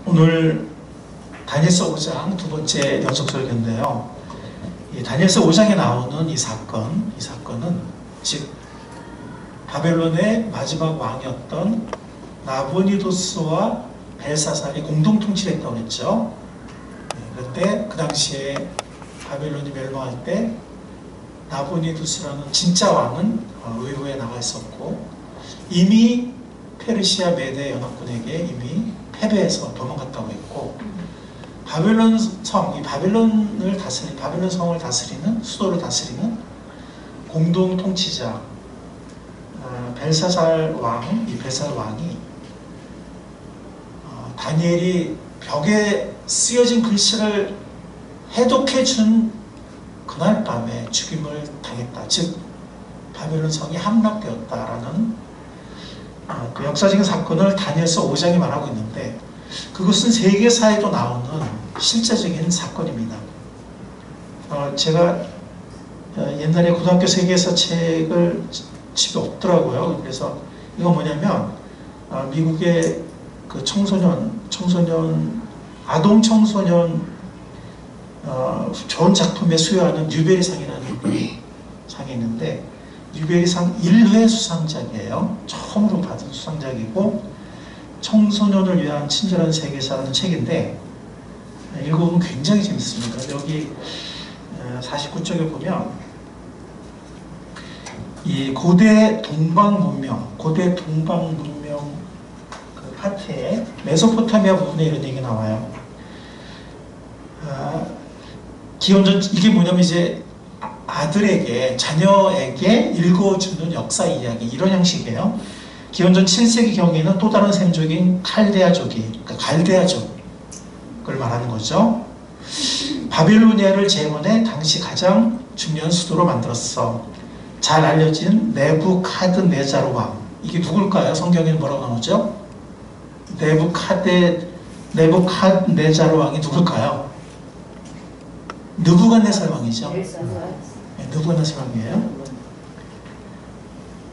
오늘 다니엘서 5장 두 번째 연속 설교인데요. 이 다니엘서 5장에 나오는 이 사건은 즉 바벨론의 마지막 왕이었던 나보니도스와 벨사살이 공동 통치를 했다고 했죠. 그런데 그 당시에 바벨론이 멸망할 때 나보니도스라는 진짜 왕은 의로에 나가 있었고 이미 페르시아 메대 연합군에게 이미 패배해서 도망갔다고 했고 바벨론 성, 이 바벨론 성을 다스리는 수도를 다스리는 공동 통치자 벨사살 왕이 다니엘이 벽에 쓰여진 글씨를 해독해 준 그날 밤에 죽임을 당했다. 즉 바벨론 성이 함락되었다라는 그 역사적인 사건을 다니엘서 5장이 말하고 있는데 그것은 세계사에도 나오는 실제적인 사건입니다. 제가 옛날에 고등학교 세계사 책을 집에 없더라고요. 그래서 이건 뭐냐면 미국의 그 아동 청소년 좋은 작품에 수여하는 뉴베리상이라는 상이 있는데 뉴베리상 1회 수상작이에요. 처음으로 받은 수상작이고 청소년을 위한 친절한 세계사라는 책인데 읽어보면 굉장히 재밌습니다. 여기 49쪽에 보면 이 고대 동방 문명 그 파트에 메소포타미아 부분에 이런 얘기가 나와요. 기원전 이게 뭐냐면 이제 아들에게 자녀에게 읽어주는 역사 이야기 이런 형식이에요. 기원전 7세기 경에는 또 다른 셈족인 그러니까 갈대아족을 말하는 거죠. 바빌로니아를 재건해 당시 가장 중요한 수도로 만들었어. 잘 알려진 네부카드네자르 왕. 이게 누굴까요? 성경에는 뭐라고 나오죠? 네부카드네자르 왕이 누굴까요? 느부갓네살 왕이죠. 네, 느부갓네살 왕이에요.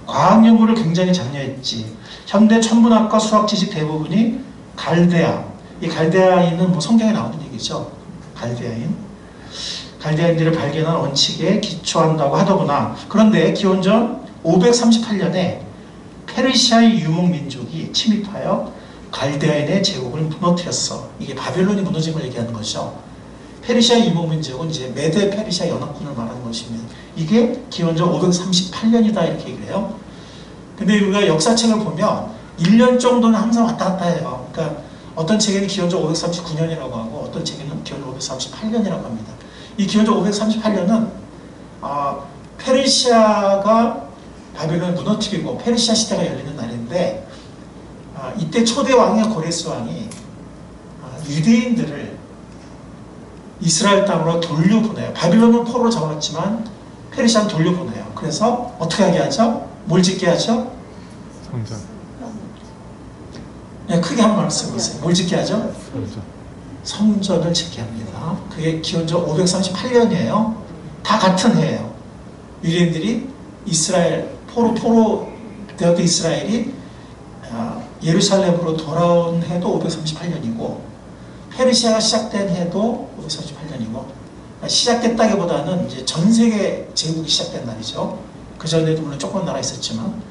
과학 연구를 굉장히 장려했지. 현대 천문학과 수학 지식 대부분이 갈대아. 이 갈대아인은 뭐 성경에 나오는 얘기죠. 갈대아인들을 발견한 원칙에 기초한다고 하더구나. 그런데 기원전 538년에 페르시아의 유목민족이 침입하여 갈대아인의 제국을 무너뜨렸어. 이게 바벨론이 무너진 걸 얘기하는 거죠. 페르시아 유목민족은 이제 메데 페르시아 연합군을 말하는 것입니다. 이게 기원전 538년이다 이렇게 얘기를 해요. 근데 우리가 역사책을 보면 1년 정도는 항상 왔다 갔다 해요. 그러니까 어떤 책에는 기원전 539년이라고 하고 어떤 책에는 기원전 538년이라고 합니다. 이 기원전 538년은 페르시아가 바벨론을 무너뜨리고 페르시아 시대가 열리는 날인데 이때 초대 왕이 고레스 왕이 유대인들을 이스라엘 땅으로 돌려보내요. 바빌론은 포로로 잡았지만 페르시아는 돌려보내요. 그래서 어떻게 하게 하죠? 뭘 짓게 하죠? 성전. 네, 크게 한 말씀 보세요. 뭘 짓게 하죠? 성전을 짓게 합니다. 그게 기원전 538년이에요. 다 같은 해예요. 유대인들이 이스라엘 포로 되었던 이스라엘이 예루살렘으로 돌아온 해도 538년이고 페르시아가 시작된 해도 538년이고 시작됐다기보다는 이제 전 세계 제국이 시작된 날이죠. 그 전에도 물론 조그만 나라 있었지만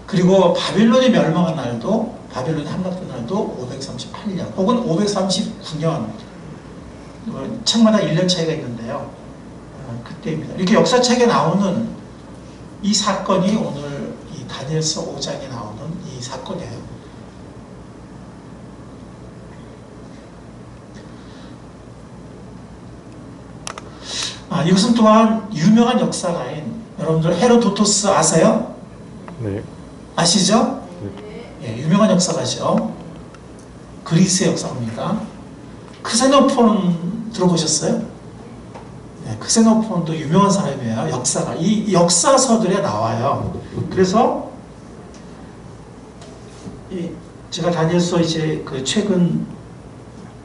그리고 바빌론이 멸망한 날도 바빌론이 함락된 날도 538년 혹은 539년 책마다 1년 차이가 있는데요. 그때입니다. 이렇게 역사책에 나오는 이 사건이 오늘 이 다니엘서 5장에 나오는 이 사건이에요. 이것은 또한 유명한 역사가인 여러분들 헤로도토스 아세요? 네. 아시죠? 네. 예, 유명한 역사가죠. 그리스의 역사입니다. 크세노폰 들어보셨어요? 네, 크세노폰도 유명한 사람이에요. 역사가. 이 역사서들에 나와요. 그래서 제가 다니엘서 이제 그 최신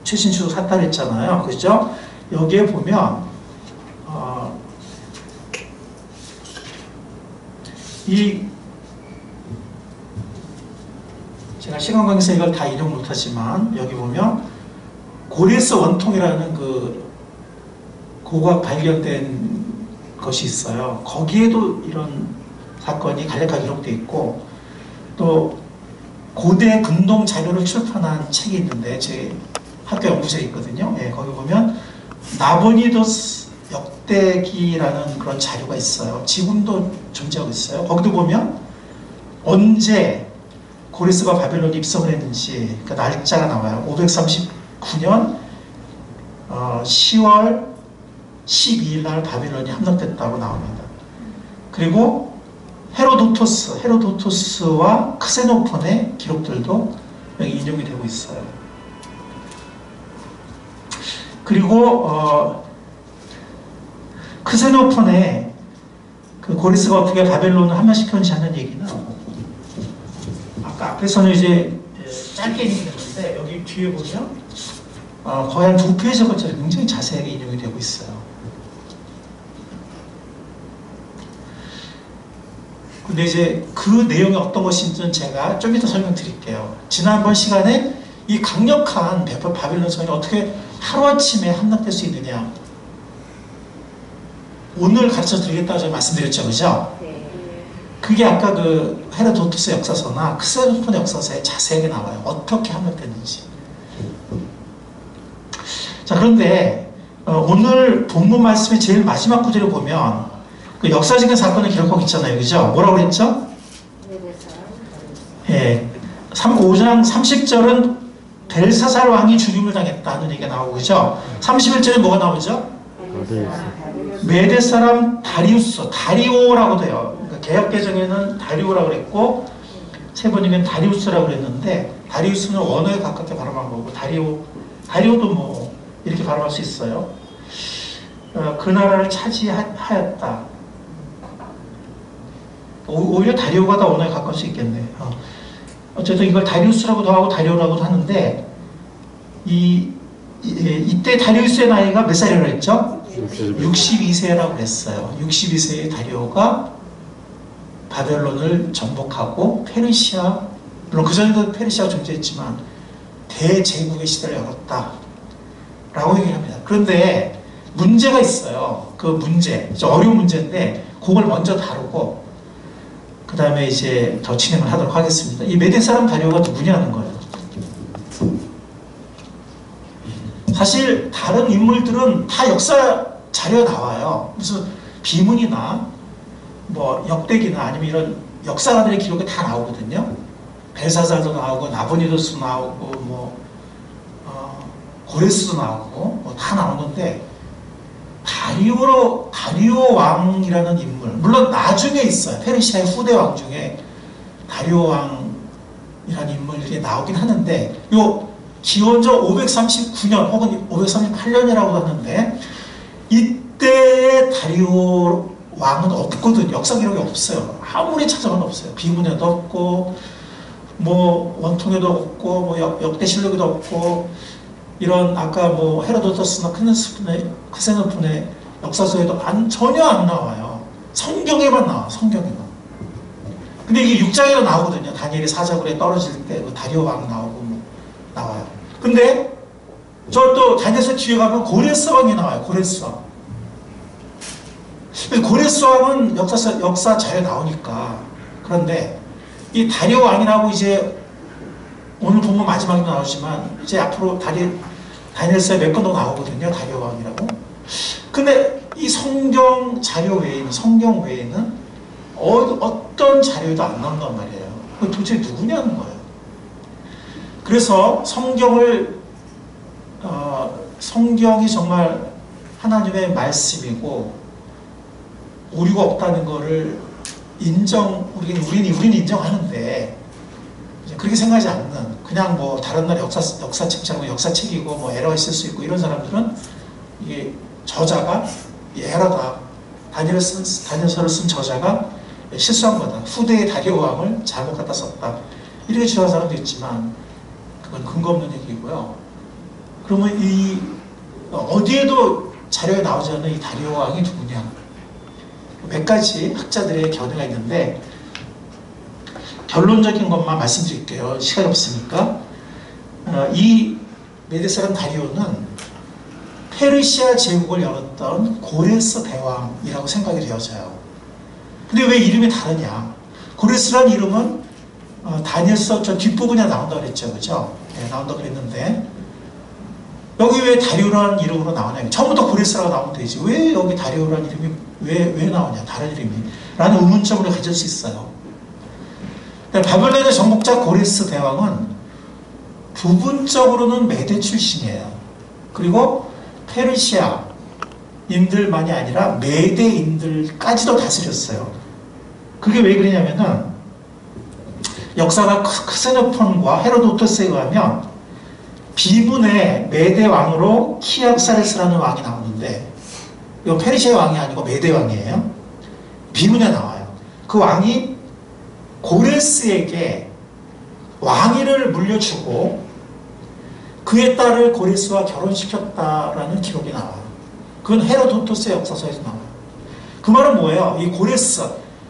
추수 샀다 했잖아요. 그죠? 여기에 보면 제가 시간 관계상 이걸 다 인용 못하지만 여기 보면 고레스 원통이라는 그 고고학 발견된 것이 있어요. 거기에도 이런 사건이 간략하게 기록되어 있고, 또 고대 근동 자료를 출판한 책이 있는데 제 학교 연구실에 있거든요. 예, 거기 보면 나보니도스 역대기라는 그런 자료가 있어요. 지금도 존재하고 있어요. 거기도 보면 언제 고레스가 바벨론에 입성을 했는지 그 날짜가 나와요. 539년 10월 12일 날 바벨론이 함락됐다고 나옵니다. 그리고 헤로도토스와 크세노폰의 기록들도 여기 인용이 되고 있어요. 그리고 크세노폰의 그 고레스가 어떻게 바벨론을 함락시켰는지 하는 얘기는 아까 앞에서는 이제 짧게 인용했는데 여기 뒤에 보면 거의 한 2페이지 걸쳐서 굉장히 자세하게 인용이 되고 있어요. 근데 이제 그 내용이 어떤 것인지는 제가 좀 이따 설명드릴게요. 지난번 시간에 이 강력한 바벨론 성이 어떻게 하루아침에 함락될 수 있느냐, 오늘 가르쳐 드리겠다고 제가 말씀드렸죠, 그죠? 그게 아까 그 헤로도토스 역사서나 크세노폰의 역사서에 자세하게 나와요. 어떻게 함락됐는지. 자, 그런데 오늘 본문 말씀의 제일 마지막 구절을 보면 그 역사적인 사건을 기록하고 있잖아요, 그죠? 뭐라고 그랬죠? 예, 5장 30절은 벨사살 왕이 죽임을 당했다는 얘기가 나오고, 그죠? 31절에 뭐가 나오죠? 메대 사람 다리오라고 돼요. 그러니까 개역개정에는 다리오라고 그랬고 세번역엔 다리우스라고 그랬는데, 다리우스는 원어에 가깝게 발음한 거고 다리오도 뭐 이렇게 발음할 수 있어요. 그 나라를 차지하였다. 오히려 다리오가 더 원어에 가까울 수 있겠네. 어쨌든 이걸 다리우스라고도 하고 다리오라고도 하는데, 이때 다리우스의 나이가 몇 살이라고 했죠? 62세라고 했어요. 62세의 다리오가 바벨론을 정복하고 페르시아, 물론 그전에도 페르시아가 존재했지만 대제국의 시대를 열었다 라고 얘기합니다. 그런데 문제가 있어요. 그 문제, 어려운 문제인데 그걸 먼저 다루고 그 다음에 이제 더 진행을 하도록 하겠습니다. 이 메대 사람 다리오가 누구냐는 거예요. 사실 다른 인물들은 다 역사 자료가 나와요. 무슨 비문이나 뭐 역대기나 아니면 이런 역사가들의 기록이 다 나오거든요. 벨사살도 나오고 나보니도스 나오고 뭐 고레스도 나오고 뭐 다 나오는데, 다리오 왕이라는 인물, 물론 나중에 있어요. 페르시아의 후대 왕 중에 다리오 왕이라는 인물이 나오긴 하는데, 요 기원전 539년 혹은 538년이라고 하는데 이때 다리오 왕은 없거든요. 역사 기록이 없어요. 아무리 찾아봐도 없어요. 비문에도 없고 뭐 원통에도 없고 뭐 역대실록에도 없고, 이런 아까 뭐 헤로도토스나 크세노폰의 역사서에도 전혀 안 나와요. 성경에만 나와, 성경에만. 근데 이게 6장에도 나오거든요. 다니엘이 사자굴에 떨어질 때 그 다리오 왕 나오고 뭐 나와요. 근데 저 또 다니엘서 뒤에 가면 고레스 왕이 나와요. 고레스 왕. 고레스 왕은 역사 자료에 나오니까. 그런데 이 다리오 왕이라고 이제 오늘 본문 마지막에도 나오지만 이제 앞으로 다니엘서에 몇 번 더 나오거든요. 다리오 왕이라고. 근데 이 성경 외에는 어떤 자료도 안 나온단 말이에요. 도대체 누구냐는 거예요. 그래서 성경이 정말 하나님의 말씀이고 오류가 없다는 거를 우리는 인정하는데, 그렇게 생각하지 않는, 그냥 뭐 다른 나라 역사책처럼 역사책이고 뭐 에러가 있을 수 있고 이런 사람들은 이게 저자가 에러다, 다니엘서를 쓴 저자가 실수한 거다, 후대의 다리오 왕을 잘못 갖다 썼다, 이렇게 주장하는 사람도 있지만 그건 근거 없는 얘기고요. 그러면 어디에도 자료에 나오지 않는 이 다리오 왕이 누구냐, 몇 가지 학자들의 견해가 있는데, 결론적인 것만 말씀드릴게요. 시간이 없으니까. 이 메대 사람 다리오는 페르시아 제국을 열었던 고레스 대왕이라고 생각이 되어져요. 근데 왜 이름이 다르냐? 고레스라는 이름은 다니엘서 저 뒷부분에 나온다고 그랬죠. 그죠? 네, 나온다고 그랬는데 여기 왜 다리오라는 이름으로 나오냐? 처음부터 고레스라고 나오면 되지. 왜 여기 다리오라는 이름이 왜 나오냐? 다른 이름이. 라는 의문점을 가질 수 있어요. 바벨론의 정복자 고레스 대왕은 부분적으로는 메대 출신이에요. 그리고 페르시아인들만이 아니라 메대인들까지도 다스렸어요. 그게 왜 그러냐면은 역사가 크세노폰과 헤로도토스에 의하면 비문의 메대 왕으로 키악사레스라는 왕이 나오는데 이건 페르시아 왕이 아니고 메대 왕이에요. 비문에 나와요. 그 왕이 고레스에게 왕위를 물려주고 그의 딸을 고레스와 결혼시켰다라는 기록이 나와요. 그건 헤로도토스의 역사서에서 나와요. 그 말은 뭐예요? 이 고레스,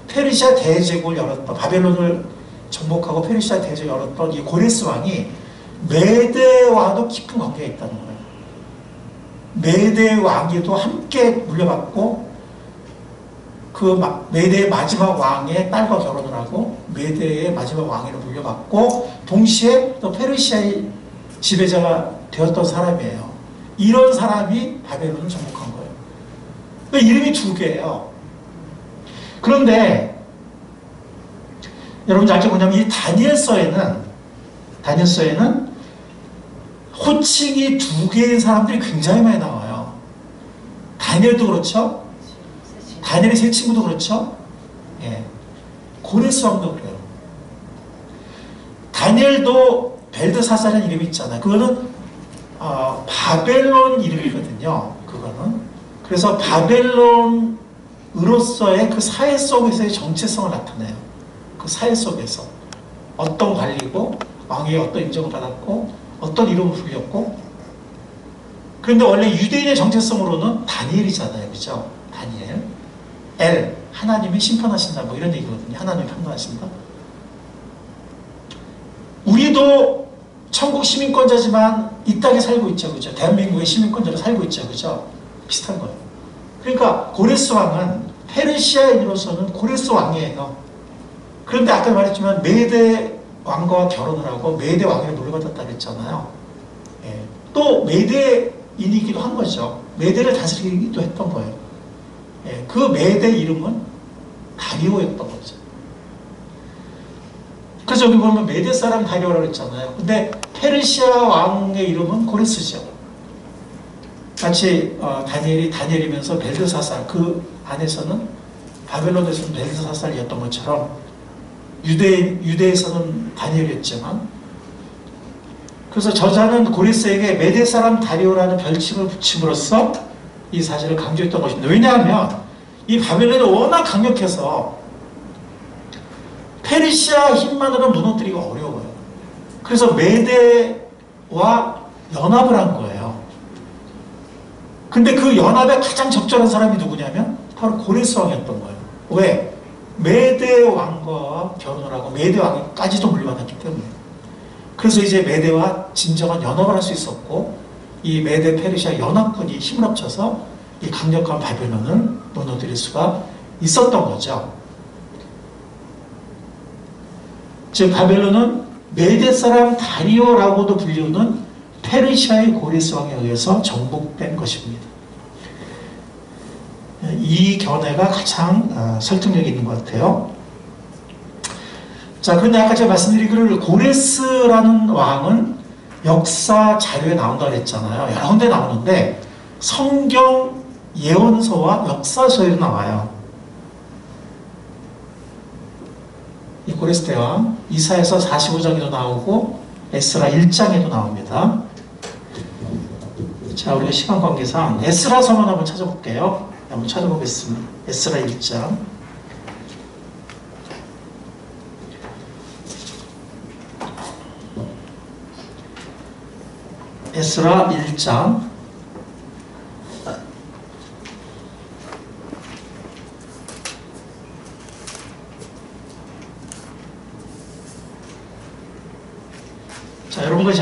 페르시아 대제국을 열었던, 바벨론을 정복하고 페르시아 대제국을 열었던 이 고레스 왕이 메대와도 깊은 관계가 있다는 거예요. 메대 왕위도 함께 물려받고 그 메대의 마지막 왕의 딸과 결혼을 하고 메대의 마지막 왕위를 물려받고 동시에 또 페르시아의 지배자가 되었던 사람이에요. 이런 사람이 바벨론을 정복한 거예요. 그러니까 이름이 두 개예요. 그런데 여러분 알게 뭐냐면 이 다니엘서에는 호칭이 두 개인 사람들이 굉장히 많이 나와요. 다니엘도 그렇죠. 다니엘의 세 친구도 그렇죠. 예. 고레스 왕도 그래요. 다니엘도 벨드사살이라는 이름이 있잖아요. 그거는 바벨론 이름이거든요. 그거는. 그래서 바벨론으로서의 그 사회 속에서의 정체성을 나타내요. 그 사회 속에서 어떤 관리고 왕의 어떤 인정을 받았고 어떤 이름을 불렸고. 그런데 원래 유대인의 정체성으로는 다니엘이잖아요. 그죠? 다니엘. 엘, 하나님이 심판하신다. 뭐 이런 얘기거든요. 하나님이 판단하신다. 우리도 천국 시민권자지만 이 땅에 살고 있죠. 그죠? 대한민국의 시민권자로 살고 있죠. 그죠? 비슷한 거예요. 그러니까 고레스 왕은 페르시아인으로서는 고레스 왕이에요. 그런데 아까 말했지만 메대 왕과 결혼을 하고 메대 왕위를 물려받았다 그랬잖아요. 예. 또 메대인이기도 한 거죠. 메대를 다스리기도 했던 거예요. 예. 그 메대 이름은 다리오였던 거죠. 그래서 여기 보면 메대 사람 다리오라고 했잖아요. 근데 페르시아 왕의 이름은 고레스죠. 마치 다니엘이면서 벨드사살, 그 안에서는 바벨론에서는 벨드사살이었던 것처럼 유대에서는 다니엘이었지만, 그래서 저자는 고레스에게 메대 사람 다리오라는 별칭을 붙임으로써 이 사실을 강조했던 것입니다. 왜냐하면 이 바벨론이 워낙 강력해서 페르시아 힘만으로는 무너뜨리기가 어려워요. 그래서 메대와 연합을 한 거예요. 근데 그 연합에 가장 적절한 사람이 누구냐면 바로 고레스 왕이었던 거예요. 왜? 메대 왕과 결혼을 하고 메대 왕까지도 물려받았기 때문에. 그래서 이제 메대와 진정한 연합을 할 수 있었고, 이 메대 페르시아 연합군이 힘을 합쳐서 이 강력한 바벨론을 무너뜨릴 수가 있었던 거죠. 즉 바벨론은 메대 사람 다리오라고도 불리우는 페르시아의 고레스 왕에 의해서 정복된 것입니다. 이 견해가 가장 설득력이 있는 것 같아요. 자, 그런데 아까 제가 말씀드리기를 고레스라는 왕은 역사 자료에 나온다고 했잖아요. 여러 군데 나오는데 성경 예언서와 역사서에도 나와요. 이 고레스 대왕 이사야서 45장에도 나오고 에스라 1장에도 나옵니다. 자, 우리가 시간 관계상 에스라서만 한번 찾아볼게요. 한번 찾아보겠습니다. 에스라 1장. 에스라 1장.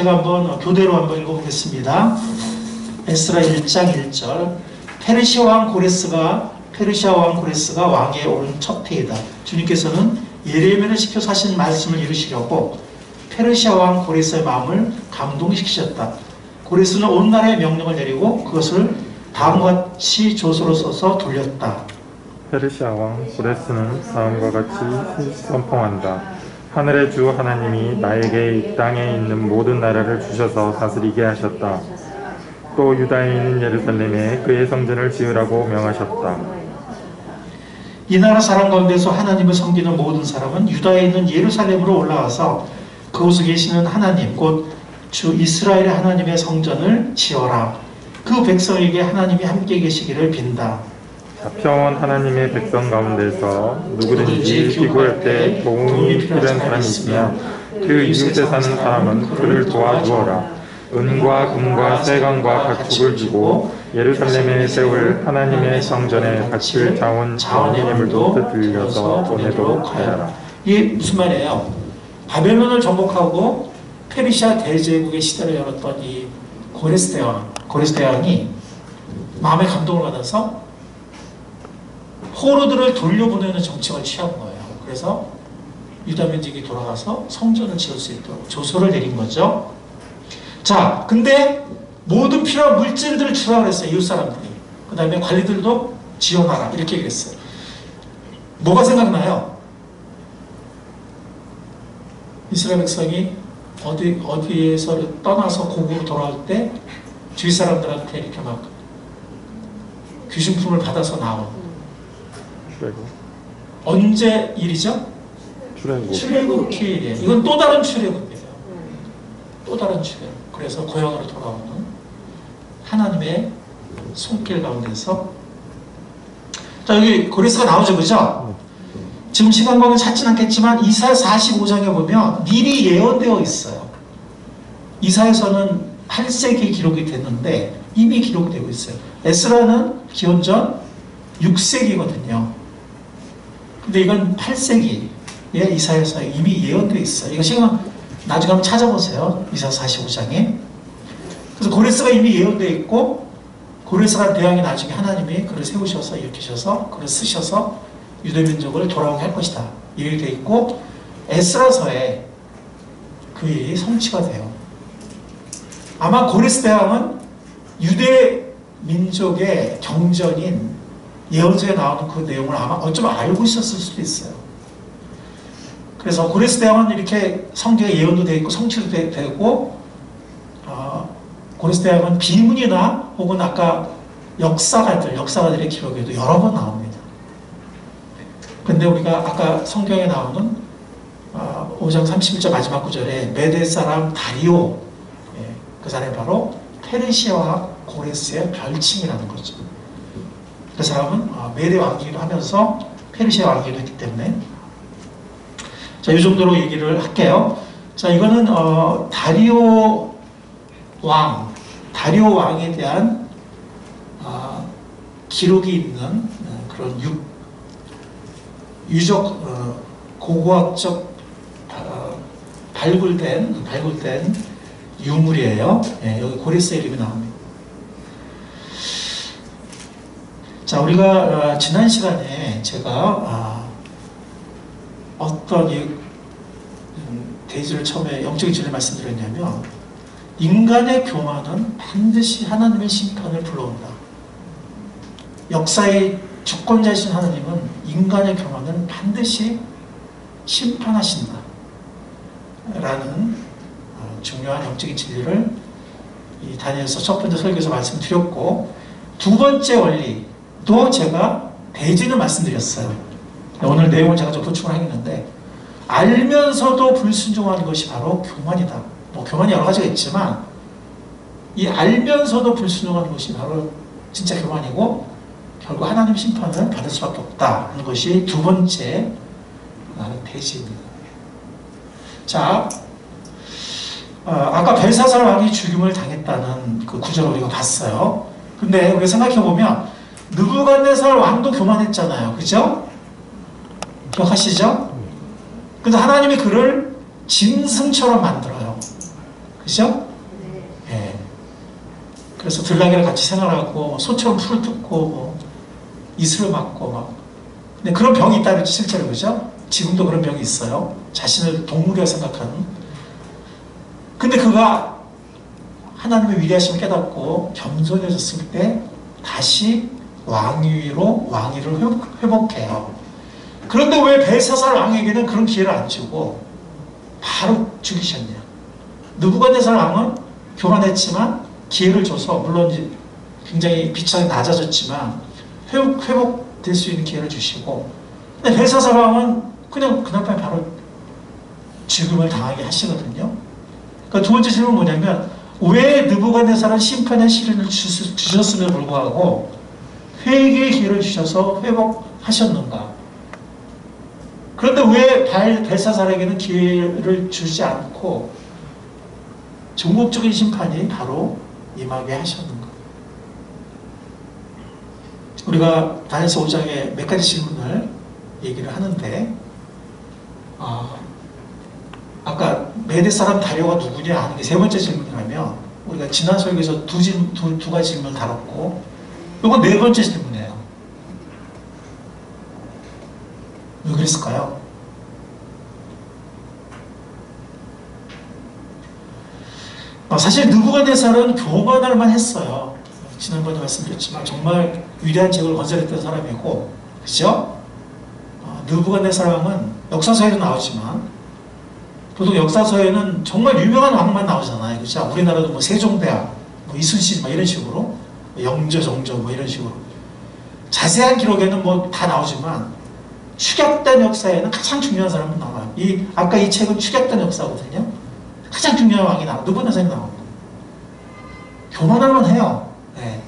제가 한번 교대로 한번 읽어보겠습니다. 에스라 1장 1절. 페르시아 왕 고레스가 왕위에 오른 첫 해이다. 주님께서는 예레미야를 시켜서 하신 말씀을 이루시려고 페르시아 왕 고레스의 마음을 감동시키셨다. 고레스는 온 나라에 명령을 내리고 그것을 다음과 같이 조서로 써서 돌렸다. 페르시아 왕 고레스는 다음과 같이 선포한다. 하늘의 주 하나님이 나에게 이 땅에 있는 모든 나라를 주셔서 다스리게 하셨다. 또 유다에 있는 예루살렘에 그의 성전을 지으라고 명하셨다. 이 나라 사람 가운데서 하나님을 섬기는 모든 사람은 유다에 있는 예루살렘으로 올라와서 그곳에 계시는 하나님 곧 주 이스라엘의 하나님의 성전을 지어라. 그 백성에게 하나님이 함께 계시기를 빈다. 평온 하나님의 백성 가운데서 누구든지 기구할 때 도움이 필요한 사람이 있으면 그 이웃에 사는 사람은 그를 도와주어라. 은과 금과 세강과 각축을 주고 예루살렘에 세울 하나님의 성전에 바칠 자원의 예물도 들려서 보내도록 하여라. 이게 무슨 말이에요? 바벨론을 정복하고 페르시아 대제국의 시대를 열었던 이 고레스 대왕이 마음에 감동을 받아서 포로들을 돌려보내는 정책을 취한 거예요. 그래서 유다 민족이 돌아가서 성전을 지을 수 있도록 조서를 내린 거죠. 자, 근데 모든 필요한 물질들을 주라고 그랬어요. 이웃 사람들이. 그 다음에 관리들도 지원하라. 이렇게 얘기했어요. 뭐가 생각나요? 이스라엘 백성이 어디에서 떠나서 고국으로 돌아올 때 주위 사람들한테 이렇게 막 귀신품을 받아서 나온. 언제 일이죠? 출애굽 기일이에요. 이건 또 다른 출애굽이에요. 또 다른 출애굽. 그래서 고향으로 돌아오는 하나님의 손길 가운데서 자 여기 고레스가 나오죠, 그죠? 지금 시간 관계는 찾진 않겠지만 이사야 45장에 보면 미리 예언되어 있어요. 이사야서는 8세기에 기록이 됐는데 이미 기록이 되고 있어요. 에스라는 기원전 6세기거든요. 근데 이건 8세기에 이사야서에 이미 예언되어 있어요. 이거 시간 나중에 한번 찾아보세요. 이사야 45장에. 그래서 고레스가 이미 예언되어 있고 고레스라는 대왕이 나중에 하나님이 그를 세우셔서 일으키셔서 그를 쓰셔서 유대민족을 돌아오게 할 것이다. 이렇게 되어 있고 에스라서에 그 일이 성취가 돼요. 아마 고레스 대왕은 유대민족의 경전인 예언서에 나오는 그 내용을 아마 어쩌면 알고 있었을 수도 있어요. 그래서 고레스 대왕은 이렇게 성경에 예언도 되어 있고 성취도 되고 고레스 대왕은 비문이나 혹은 아까 역사가들의 기록에도 여러 번 나옵니다. 근데 우리가 아까 성경에 나오는 5장 31절 마지막 구절에 메대 사람 다리오, 그 사람이 바로 페르시아와 고레스의 별칭이라는 거죠. 그 사람은 메대 왕기도 하면서 페르시아 왕기도 했기 때문에 자, 이 정도로 얘기를 할게요. 자, 이거는 다리오 왕에 대한 기록이 있는 그런 유적 고고학적 발굴된 유물이에요. 여기 고레스 이름이 나옵니다. 우리가 지난 시간에 제가 어떤 대지를 처음에 영적인 진리를 말씀드렸냐면 인간의 교만은 반드시 하나님의 심판을 불러온다. 역사의 주권자이신 하나님은 인간의 교만은 반드시 심판하신다. 라는 중요한 영적인 진리를 이 다니엘서 첫 번째 설교에서 말씀드렸고, 두 번째 원리도 제가 대지는 말씀드렸어요. 오늘 내용을 제가 좀 보충을 하겠는데, 알면서도 불순종하는 것이 바로 교만이다. 뭐 교만이 여러 가지가 있지만 이 알면서도 불순종하는 것이 바로 진짜 교만이고 결국 하나님 심판을 받을 수밖에 없다 하는 것이 두 번째 대지입니다. 자, 아까 벨사살 왕이 죽임을 당했다는 그 구절을 우리가 봤어요. 근데 우리가 생각해보면 느부갓네살 왕도 교만했잖아요. 그죠? 기억하시죠? 그래서 하나님이 그를 짐승처럼 만들어요. 그죠? 예. 그래서 들나귀랑 같이 생활하고 소처럼 풀을 뜯고 뭐 이슬을 맞고 막. 근데 그런 병이 있다 그랬지 실제로. 그죠? 지금도 그런 병이 있어요. 자신을 동물이라 생각하는. 근데 그가 하나님의 위대하심을 깨닫고 겸손해졌을 때 다시 왕위로 왕위를 회복해요. 그런데 왜 벨사살 왕에게는 그런 기회를 안 주고 바로 죽이셨냐? 느부갓네살 왕은 교만했지만 기회를 줘서, 물론 굉장히 비참하게 낮아졌지만 회복될 수 있는 기회를 주시고, 근데 벨사살 왕은 그냥 그날 밤에 바로 죽음을 당하게 하시거든요. 그러니까 두 번째 질문은 뭐냐면, 왜 느부갓네살은 심판의 시련을 주셨음에도 불구하고 회개의 기회를 주셔서 회복하셨는가? 그런데 왜 벨사살에게는 기회를 주지 않고 전국적인 심판이 바로 임하게 하셨는가? 우리가 다니엘서 5장에 몇 가지 질문을 얘기를 하는데, 아까 메대 사람 다리오가 누구냐 하는 게 세 번째 질문이라면, 우리가 지난 설교에서 두 가지 질문을 다뤘고, 이건 네 번째 질문이에요. 왜 그랬을까요? 사실 느부갓네살은 교만할만 했어요. 지난번에 말씀드렸지만 정말 위대한 제국을 건설했던 사람이고, 그죠? 느부갓네살 왕은 역사서에도 나오지만, 보통 역사서에는 정말 유명한 왕만 나오잖아요. 그죠? 우리나라도 뭐 세종대왕, 뭐 이순신, 뭐 이런 식으로, 영조, 정조, 뭐 이런 식으로. 자세한 기록에는 뭐 다 나오지만, 축약된 역사에는 가장 중요한 사람은 나와요. 아까 이 책은 축약된 역사거든요. 가장 중요한 왕이 나와요. 느부갓네살이 나오고. 교만할만 해요. 네.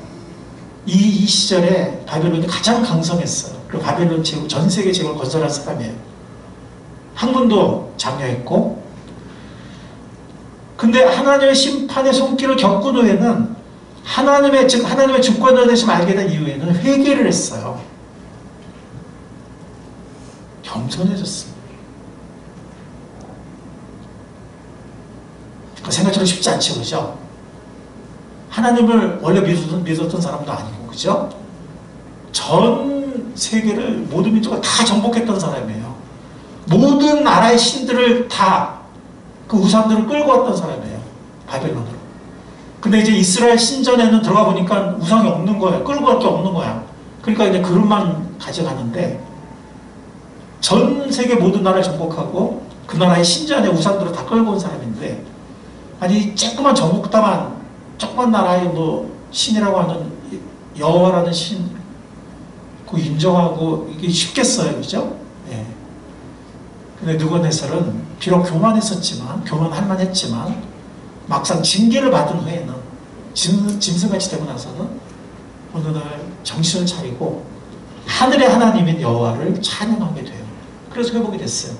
이 시절에 바벨론이 가장 강성했어요. 그리고 바벨론 제국, 전 세계 제국을 건설한 사람이에요. 학문도 장려했고, 근데 하나님의 심판의 손길을 겪은 후에는 하나님의 주권을 대신 알게 된 이후에는 회개를 했어요. 겸손해졌습니다. 생각처럼 쉽지 않죠, 그죠? 하나님을 원래 믿었던 사람도 아니고, 그죠? 전 세계를, 모든 민족을 다 정복했던 사람이에요. 모든 나라의 신들을 다, 그 우상들을 끌고 왔던 사람이에요. 바벨론으로. 근데 이제 이스라엘 신전에는 들어가 보니까 우상이 없는 거예요. 끌고 갈 게 없는 거야. 그러니까 이제 그릇만 가져가는데, 전 세계 모든 나라를 정복하고 그 나라의 신전에 우상들을 다 끌고 온 사람인데, 아니 조그만 조그만 나라의 뭐 신이라고 하는 여호와라는 신 그 인정하고 이게 쉽겠어요, 그죠? 예. 근데 느부갓네살은 비록 교만할 만했지만 막상 징계를 받은 후에는 짐승같이 되고 나서는 어느 날 정신을 차리고 하늘의 하나님인 여호와를 찬양하게 돼요. 그래서 회복이 됐어요.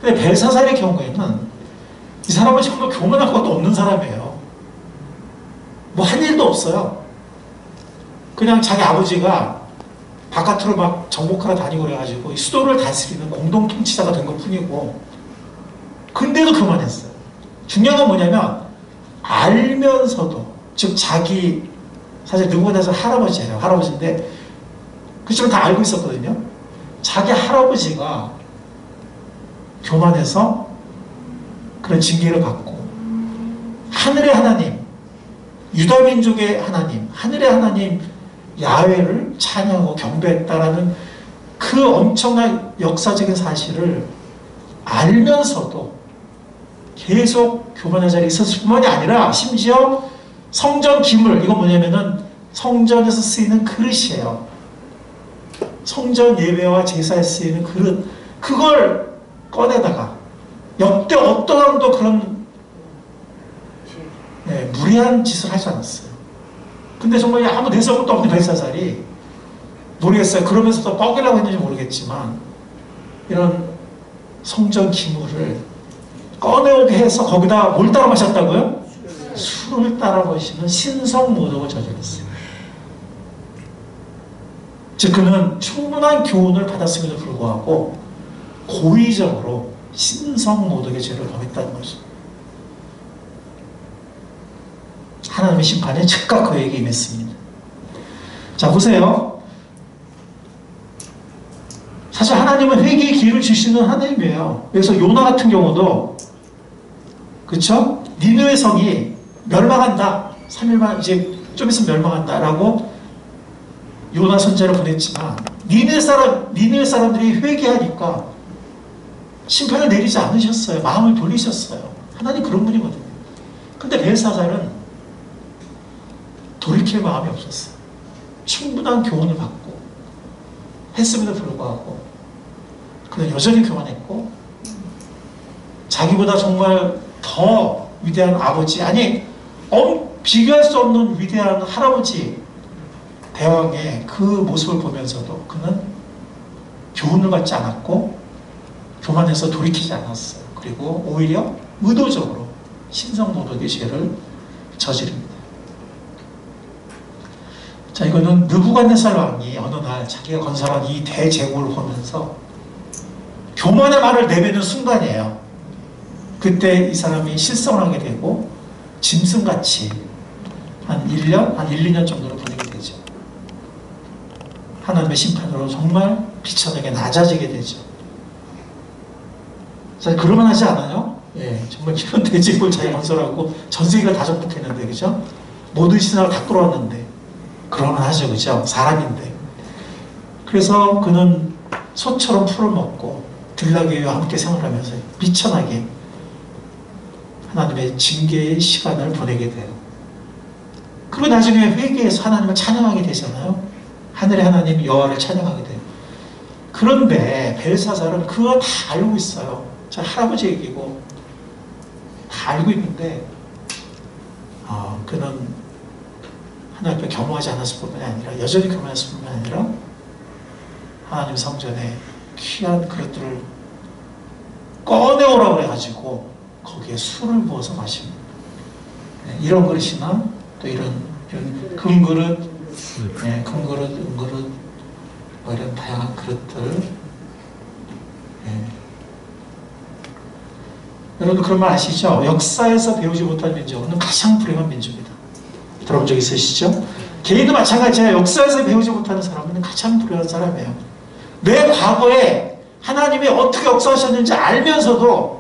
근데 벨사살의 경우에는 이 사람은 정말 교만할 것도 없는 사람이에요. 뭐 한 일도 없어요. 그냥 자기 아버지가 바깥으로 막 정복하러 다니고 그래가지고 수도를 다스리는 공동 통치자가 된 것 뿐이고, 근데도 교만했어요. 중요한 건 뭐냐면, 알면서도, 즉 사실 느부갓네살 할아버지예요. 할아버지인데 그치만 다 알고 있었거든요. 자기 할아버지가 교만해서 그런 징계를 받고, 하늘의 하나님, 유다민족의 하나님, 하늘의 하나님 야훼를 찬양하고 경배했다라는 그 엄청난 역사적인 사실을 알면서도 계속 교만의 자리에 있었을 뿐만이 아니라, 심지어 성전 기물, 이건 뭐냐면은 성전에서 쓰이는 그릇이에요. 성전 예배와 제사에 쓰이는 그릇, 그걸 꺼내다가 역대 어떤 왕도 그런 무리한 짓을 하지 않았어요. 근데 정말 아무 대수업도 없는 벨사살이, 모르겠어요. 그러면서도 뻐기라고 했는지 모르겠지만, 이런 성전 기물을 꺼내오게 해서 거기다 뭘 따라 마셨다고요? 술을 따라 마시는 신성모독을 저질렀어요. 즉 그는 충분한 교훈을 받았음에도 불구하고 고의적으로 신성모독의 죄를 범했다는 것입니다. 하나님의 심판이 즉각 그에게 임했습니다. 자, 보세요. 사실 하나님은 회개의 기회를 주시는 하나님이에요. 그래서 요나 같은 경우도, 그쵸? 니느웨 성이 멸망한다. 3일만 이제 좀 있으면 멸망한다라고 요나 선지자를 보냈지만, 니느웨 사람들이 회개하니까 심판을 내리지 않으셨어요. 마음을 돌리셨어요. 하나님 그런 분이거든요. 근데 벨사살은 돌이킬 마음이 없었어요. 충분한 교훈을 받고 했음에도 불구하고 그는 여전히 교만했고, 자기보다 정말 더 위대한 아버지, 아니 비교할 수 없는 위대한 할아버지 대왕의 그 모습을 보면서도 그는 교훈을 받지 않았고 교만해서 돌이키지 않았어요. 그리고 오히려 의도적으로 신성모독의 죄를 저지릅니다. 자, 이거는 느부갓네살 왕이 어느 날 자기가 건설한 이 대제국을 보면서 교만의 말을 내뱉는 순간이에요. 그때 이 사람이 실성을 하게 되고 짐승같이 한 1년, 한 1, 2년 정도를 보내게 되죠. 하나님의 심판으로 정말 비천하게 낮아지게 되죠. 자, 그러면 하지 않아요? 예, 정말 이런 대제국을 자기 건설하고 전 세계가 다 정복했는데, 그죠? 모든 신화를 다 끌어왔는데, 그러면 하죠, 그죠? 사람인데. 그래서 그는 소처럼 풀을 먹고 들나귀와 함께 생활하면서 비천하게 하나님의 징계의 시간을 보내게 돼요. 그리고 나중에 회개해서 하나님을 찬양하게 되잖아요. 하늘의 하나님 여호와를 찬양하게 돼요. 그런데 벨사살은 그거 다 알고 있어요. 저 할아버지 얘기고 다 알고 있는데 그는 하나님 앞에 겸허하지 않았을 뿐만이 아니라, 여전히 겸허했을 뿐만이 아니라 하나님 성전에 귀한 그릇들을 꺼내오라고 해가지고 거기에 술을 부어서 마십니다. 이런 그릇이나 또 이런 금그릇, 금그릇, 은그릇, 뭐 이런 다양한 그릇들. 여러분 그런 말 아시죠? 역사에서 배우지 못한 민족은 가장 불행한 민족이다. 들어본 적 있으시죠? 개인도 마찬가지예요. 역사에서 배우지 못하는 사람은 가장 불행한 사람이에요. 내 과거에 하나님이 어떻게 역사하셨는지 알면서도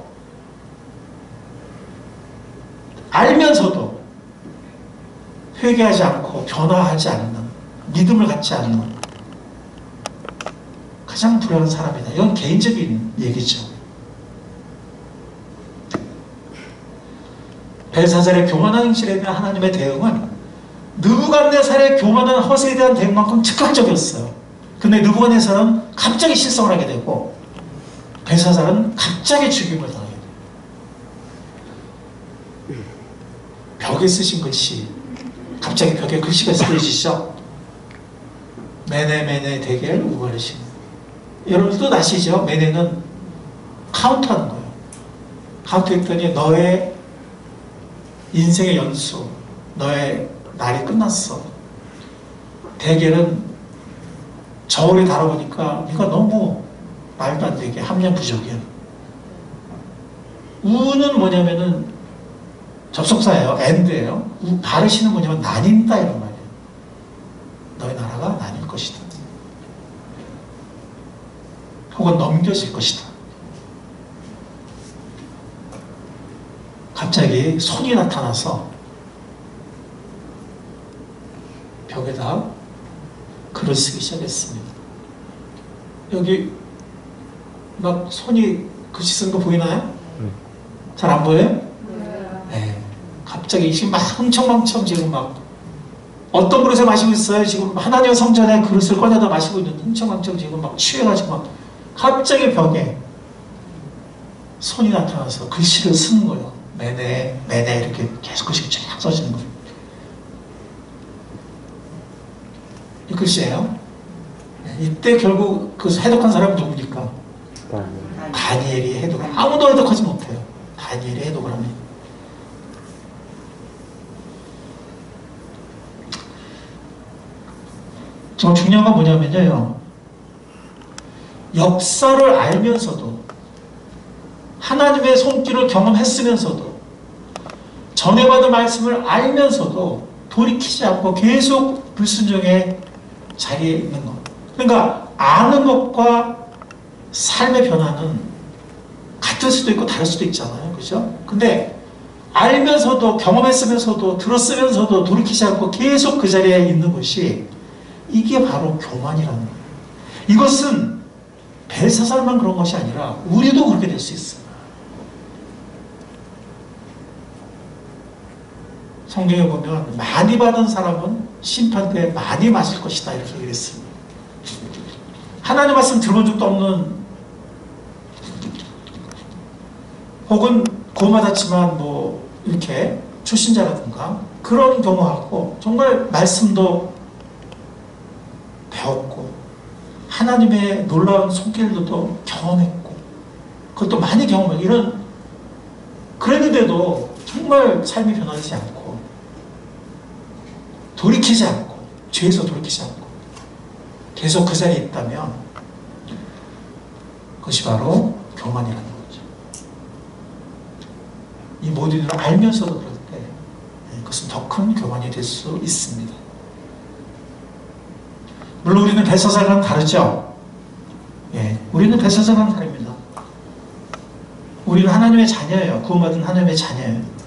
회개하지 않고 변화하지 않는, 믿음을 갖지 않는 가장 불행한 사람이다. 이건 개인적인 얘기죠. 벨사살의 교만한 행실에 대한 하나님의 대응은 느부갓네살의 교만한 허세에 대한 대응만큼 즉각적이었어요. 근데 느부갓네살은 갑자기 실성을 하게 되고 벨사살은 갑자기 죽임을 당하게 돼요. 벽에 쓰신 글씨, 갑자기 벽에 글씨가 쓰여지시죠? 메네 대겔 우바르신. 여러분도 아시죠? 메네는 카운트하는 거예요. 카운트했더니 너의 인생의 연수, 너의 날이 끝났어. 대겔은 저울에 달아보니까 이거 너무 말도 안 되게 함량 부족이야. 우는 뭐냐면은 접속사예요. 엔드예요. 바르시는 뭐냐면 나뉜다 이런 말이에요. 너의 나라가 나뉠 것이다. 혹은 넘겨질 것이다. 갑자기 손이 나타나서 벽에다 글을 쓰기 시작했습니다. 여기 막 손이 글씨 쓴 거 보이나요? 잘 안 보여요? 네. 갑자기 지금 막 흥청망청 지금 막 어떤 그릇에 마시고 있어요? 지금 하나님의 성전에 그릇을 꺼내다 마시고 있는 흥청망청 지금 막 취해가지고 막 갑자기 벽에 손이 나타나서 글씨를 쓰는 거예요. 메네 이렇게 계속 글씨가 쫙 써지는 거예요. 이 글씨예요. 이때 결국 그 해독한 사람은 누굽니까? 다니엘이 해독을, 아무도 해독하지 못해요. 다니엘이 해독을 합니다. 정말 중요한 건 뭐냐면요, 역사를 알면서도 하나님의 손길을 경험했으면서도 전해받은 말씀을 알면서도 돌이키지 않고 계속 불순종의 자리에 있는 것. 그러니까 아는 것과 삶의 변화는 같을 수도 있고 다를 수도 있잖아요. 그죠? 근데 알면서도, 경험했으면서도, 들었으면서도 돌이키지 않고 계속 그 자리에 있는 것이, 이게 바로 교만이라는 거예요. 이것은 벨사살만 그런 것이 아니라 우리도 그렇게 될 수 있어요. 성경에 보면 많이 받은 사람은 심판 때 많이 맞을 것이다 이렇게 얘기했습니다. 하나님 말씀 들어본 적도 없는, 혹은 고마웠지만 뭐 이렇게 초신자라든가 그런 경우하고 정말 말씀도 배웠고 하나님의 놀라운 손길도 경험했고 그것도 많이 경험했고 이런, 그랬는데도 정말 삶이 변하지 않고 돌이키지 않고 죄에서 돌이키지 않고 계속 그 자리에 있다면 그것이 바로 교만이라는 거죠. 이 모든 일을 알면서도 그럴 때 그것은 더 큰 교만이 될 수 있습니다. 물론 우리는 벨사살과는 다르죠. 예, 우리는 벨사살과는 다릅니다. 우리는 하나님의 자녀예요. 구원받은 하나님의 자녀예요.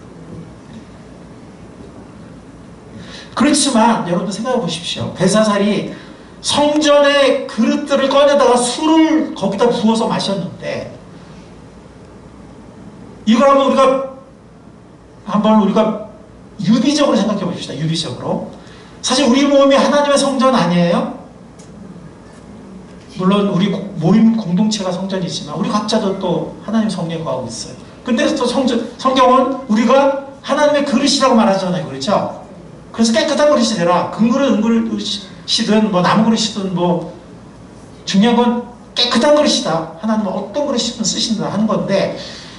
그렇지만 여러분들 생각해 보십시오. 벨사살이 성전의 그릇들을 꺼내다가 술을 거기다 부어서 마셨는데, 이걸 한번 우리가 유비적으로 생각해 봅시다. 유비적으로. 사실 우리 몸이 하나님의 성전 아니에요? 물론 우리 모임 공동체가 성전이지만 우리 각자도 또 하나님 성령에 거하고 있어요. 근데 또 성경은 우리가 하나님의 그릇이라고 말하잖아요. 그렇죠? 그래서 깨끗한 그릇이 되라. 금그릇, 은그릇이든 뭐 나무 그릇이든 뭐 중요한 건 깨끗한 그릇이다. 하나님은 어떤 그릇이든 쓰신다 하는 건데,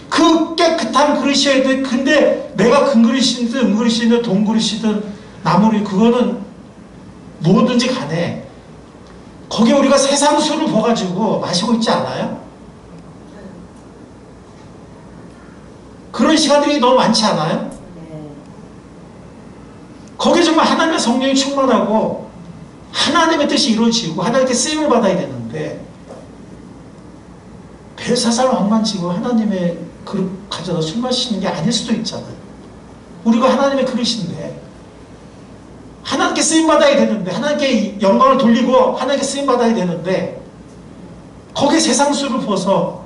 그 깨끗한 그릇이어야 돼. 근데 내가 금그릇이든 은그릇이든 동그릇이든 나무를, 그거는 뭐든지 간에 거기에 우리가 세상 술을 부어가지고 마시고 있지 않아요? 그런 시간들이 너무 많지 않아요? 거기에 정말 하나님의 성령이 충만하고 하나님의 뜻이 이루어지고 하나님께 쓰임을 받아야 되는데, 벨사살 왕만 지고 하나님의 그릇 가져다 술 마시는 게 아닐 수도 있잖아요. 우리가 하나님의 그릇인데 하나님께 쓰임받아야 되는데, 하나님께 영광을 돌리고 하나님께 쓰임받아야 되는데 거기에 세상 술을 부어서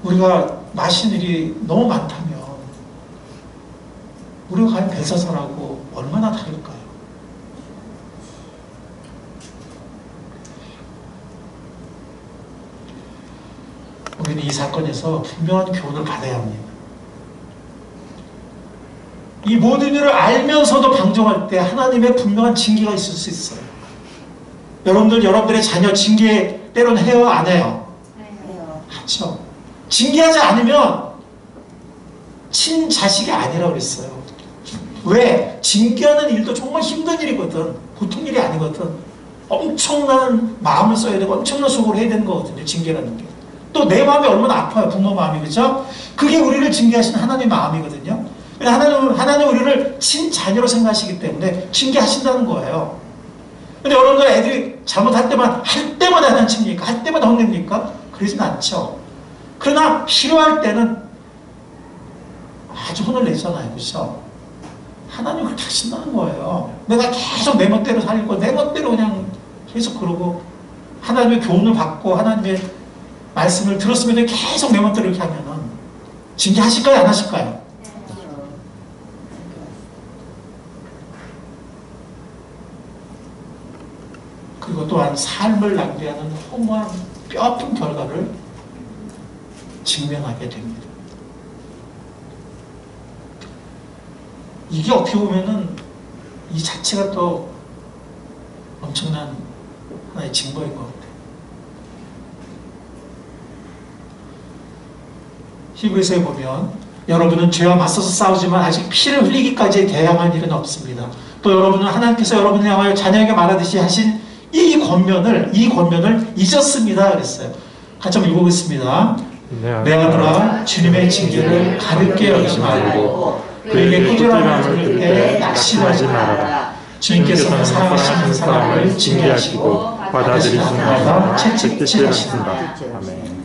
우리가 마신 일이 너무 많다면 우리가 과연 벨사살하고 얼마나 다를까요? 우리는 이 사건에서 분명한 교훈을 받아야 합니다. 이 모든 일을 알면서도 방종할 때 하나님의 분명한 징계가 있을 수 있어요. 여러분들의 자녀 징계 때로는 해요? 안 해요? 하죠. 징계하지 않으면 친자식이 아니라고 그랬어요. 왜? 징계하는 일도 정말 힘든 일이거든. 보통 일이 아니거든. 엄청난 마음을 써야 되고 엄청난 수고를 해야 되는 거거든요. 징계라는 게. 또 내 마음이 얼마나 아파요. 부모 마음이. 그렇죠? 그게 우리를 징계하시는 하나님 마음이거든요. 하나님 우리를 친자녀로 생각하시기 때문에 징계하신다는 거예요. 근데 여러분들 애들이 잘못할 때만 할 때마다 하나님 칩니까? 할 때마다 혼냅니까? 그러진 않죠. 그러나 필요할 때는 아주 혼을 내잖아요. 그렇죠? 하나님을 다신다는 거예요. 내가 계속 내 멋대로 살고 내 멋대로 그냥 계속 그러고 하나님의 교훈을 받고 하나님의 말씀을 들었으면 계속 내 멋대로 이렇게 하면은 징계하실까요? 안 하실까요? 그리고 또한 삶을 낭비하는 허무한 뼈아픈 결과를 직면하게 됩니다. 이게 어떻게 보면은 이 자체가 또 엄청난 하나의 징벌인 것 같아요. 히브리서에 보면 여러분은 죄와 맞서서 싸우지만 아직 피를 흘리기까지 대항할 일은 없습니다. 또 여러분은 하나님께서 여러분을 향하여 자녀에게 말하듯이 하신 이 권면을 잊었습니다. 그랬어요. 같이 한번 읽어보겠습니다. 내 내 아들아 주님의 징계를 가볍게 여기지 말고 그에게 꾸준함을 들을 때 낙심하지 말아라. 주님께서는 사랑하시는 사람을 징계하시고 받아들이시는 자마다 채찍질하신다. 아멘.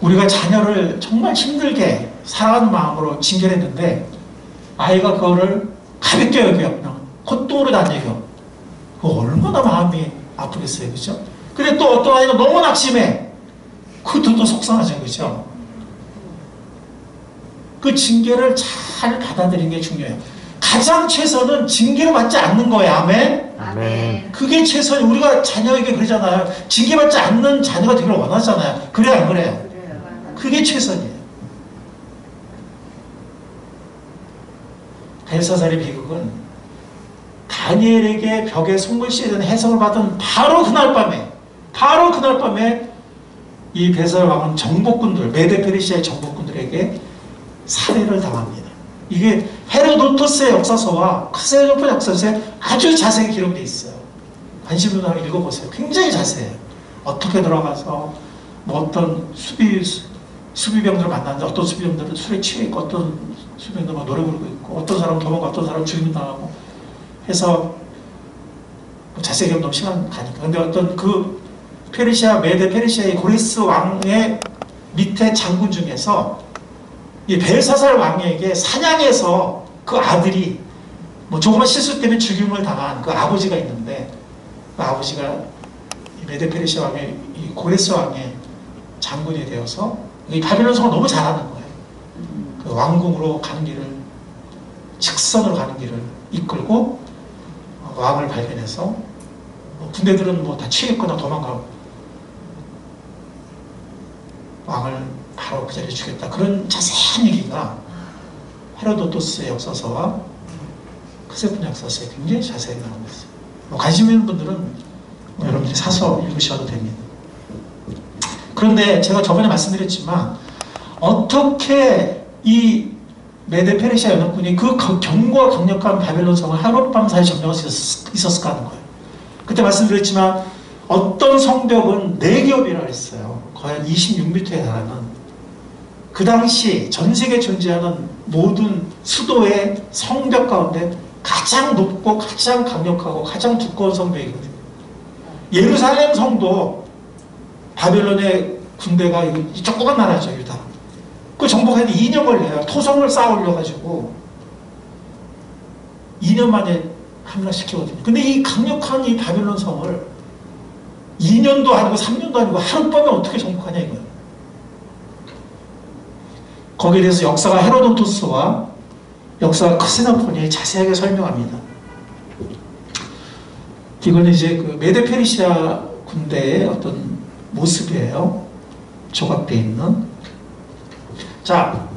우리가 자녀를 정말 힘들게 사랑하는 마음으로 징계했는데 아이가 그거를 가볍게 여겨요. 그냥 콧등으로 안 여겨. 그거 얼마나 마음이 아프겠어요. 그죠? 근데 또 어떤 아이가 너무 낙심해. 그것도 또 속상하죠. 그죠? 그 징계를 잘 받아들이는 게 중요해요. 가장 최선은 징계를 받지 않는 거예요. 아멘? 아멘. 그게 최선이. 우리가 자녀에게 그러잖아요. 징계받지 않는 자녀가 되기를 원하잖아요. 그래 안 그래요? 그게 최선이에요. 벨사살의 비극은 다니엘에게 벽에 손글씨에 대한 해석을 받은 바로 그날 밤에 이 벨사살 왕은 정복군들, 메데페르시아의 정복군들에게 살해를 당합니다. 이게 헤로도토스의 역사서와 크세노포 역사서에 아주 자세히 기록되어 있어요. 관심 있는 사람 읽어보세요. 굉장히 자세해요. 어떻게 들어가서 뭐 어떤 수비병들을 만났는데 어떤 수비병들은 술에 취해 있고 어떤 수비병들은 막 노래 부르고 있고 어떤 사람은 도망가 어떤 사람은 죽임당하고 해서 뭐 자세히 기록 너무 시간 가니까. 근데 어떤 그 메데 페르시아의 고레스 왕의 밑에 장군 중에서 이 벨사살 왕에게 사냥해서 그 아들이 뭐 조그만 실수 때문에 죽임을 당한 그 아버지가 있는데 그 아버지가 이 메데 페르시아 왕의 이 고레스 왕의 장군이 되어서 이 바빌론 성을 너무 잘하는 거예요. 그 왕궁으로 가는 길을 직선으로 가는 길을 이끌고 왕을 발견해서 뭐 군대들은 뭐 다 취했거나 도망가고 왕을 바로 그 자리에 죽였다. 그런 자세한 얘기가 헤로도토스의 역사서와 크세폰 역사서에 굉장히 자세히 나오고 있어요. 뭐 관심 있는 분들은 여러분들이 사서 읽으셔도 됩니다. 그런데 제가 저번에 말씀드렸지만 어떻게 이 메데 페르시아 연합군이 그 견고와 강력한 바벨론 성을 하룻밤 사이에 점령할 수 있었을까 하는 거예요. 그때 말씀드렸지만 어떤 성벽은 4겹이라고 했어요. 거의 한 26m에 달하는. 그 당시 전 세계에 존재하는 모든 수도의 성벽 가운데 가장 높고 가장 강력하고 가장 두꺼운 성벽이거든요. 예루살렘 성도 바벨론의 군대가 조그만 나라죠. 유다. 그 정복하는데 2년 걸려요. 토성을 쌓아 올려가지고 2년 만에 함락시키거든요. 근데 이 강력한 이 바벨론 성을 2년도 아니고 3년도 아니고 하룻밤에 어떻게 정복하냐 이거예요. 거기에 대해서 역사가 헤로도토스와 역사가 크세노폰이 자세하게 설명합니다. 이거는 이제 그 메데 페르시아 군대의 어떤 모습이에요. 조각되어 있는. 자,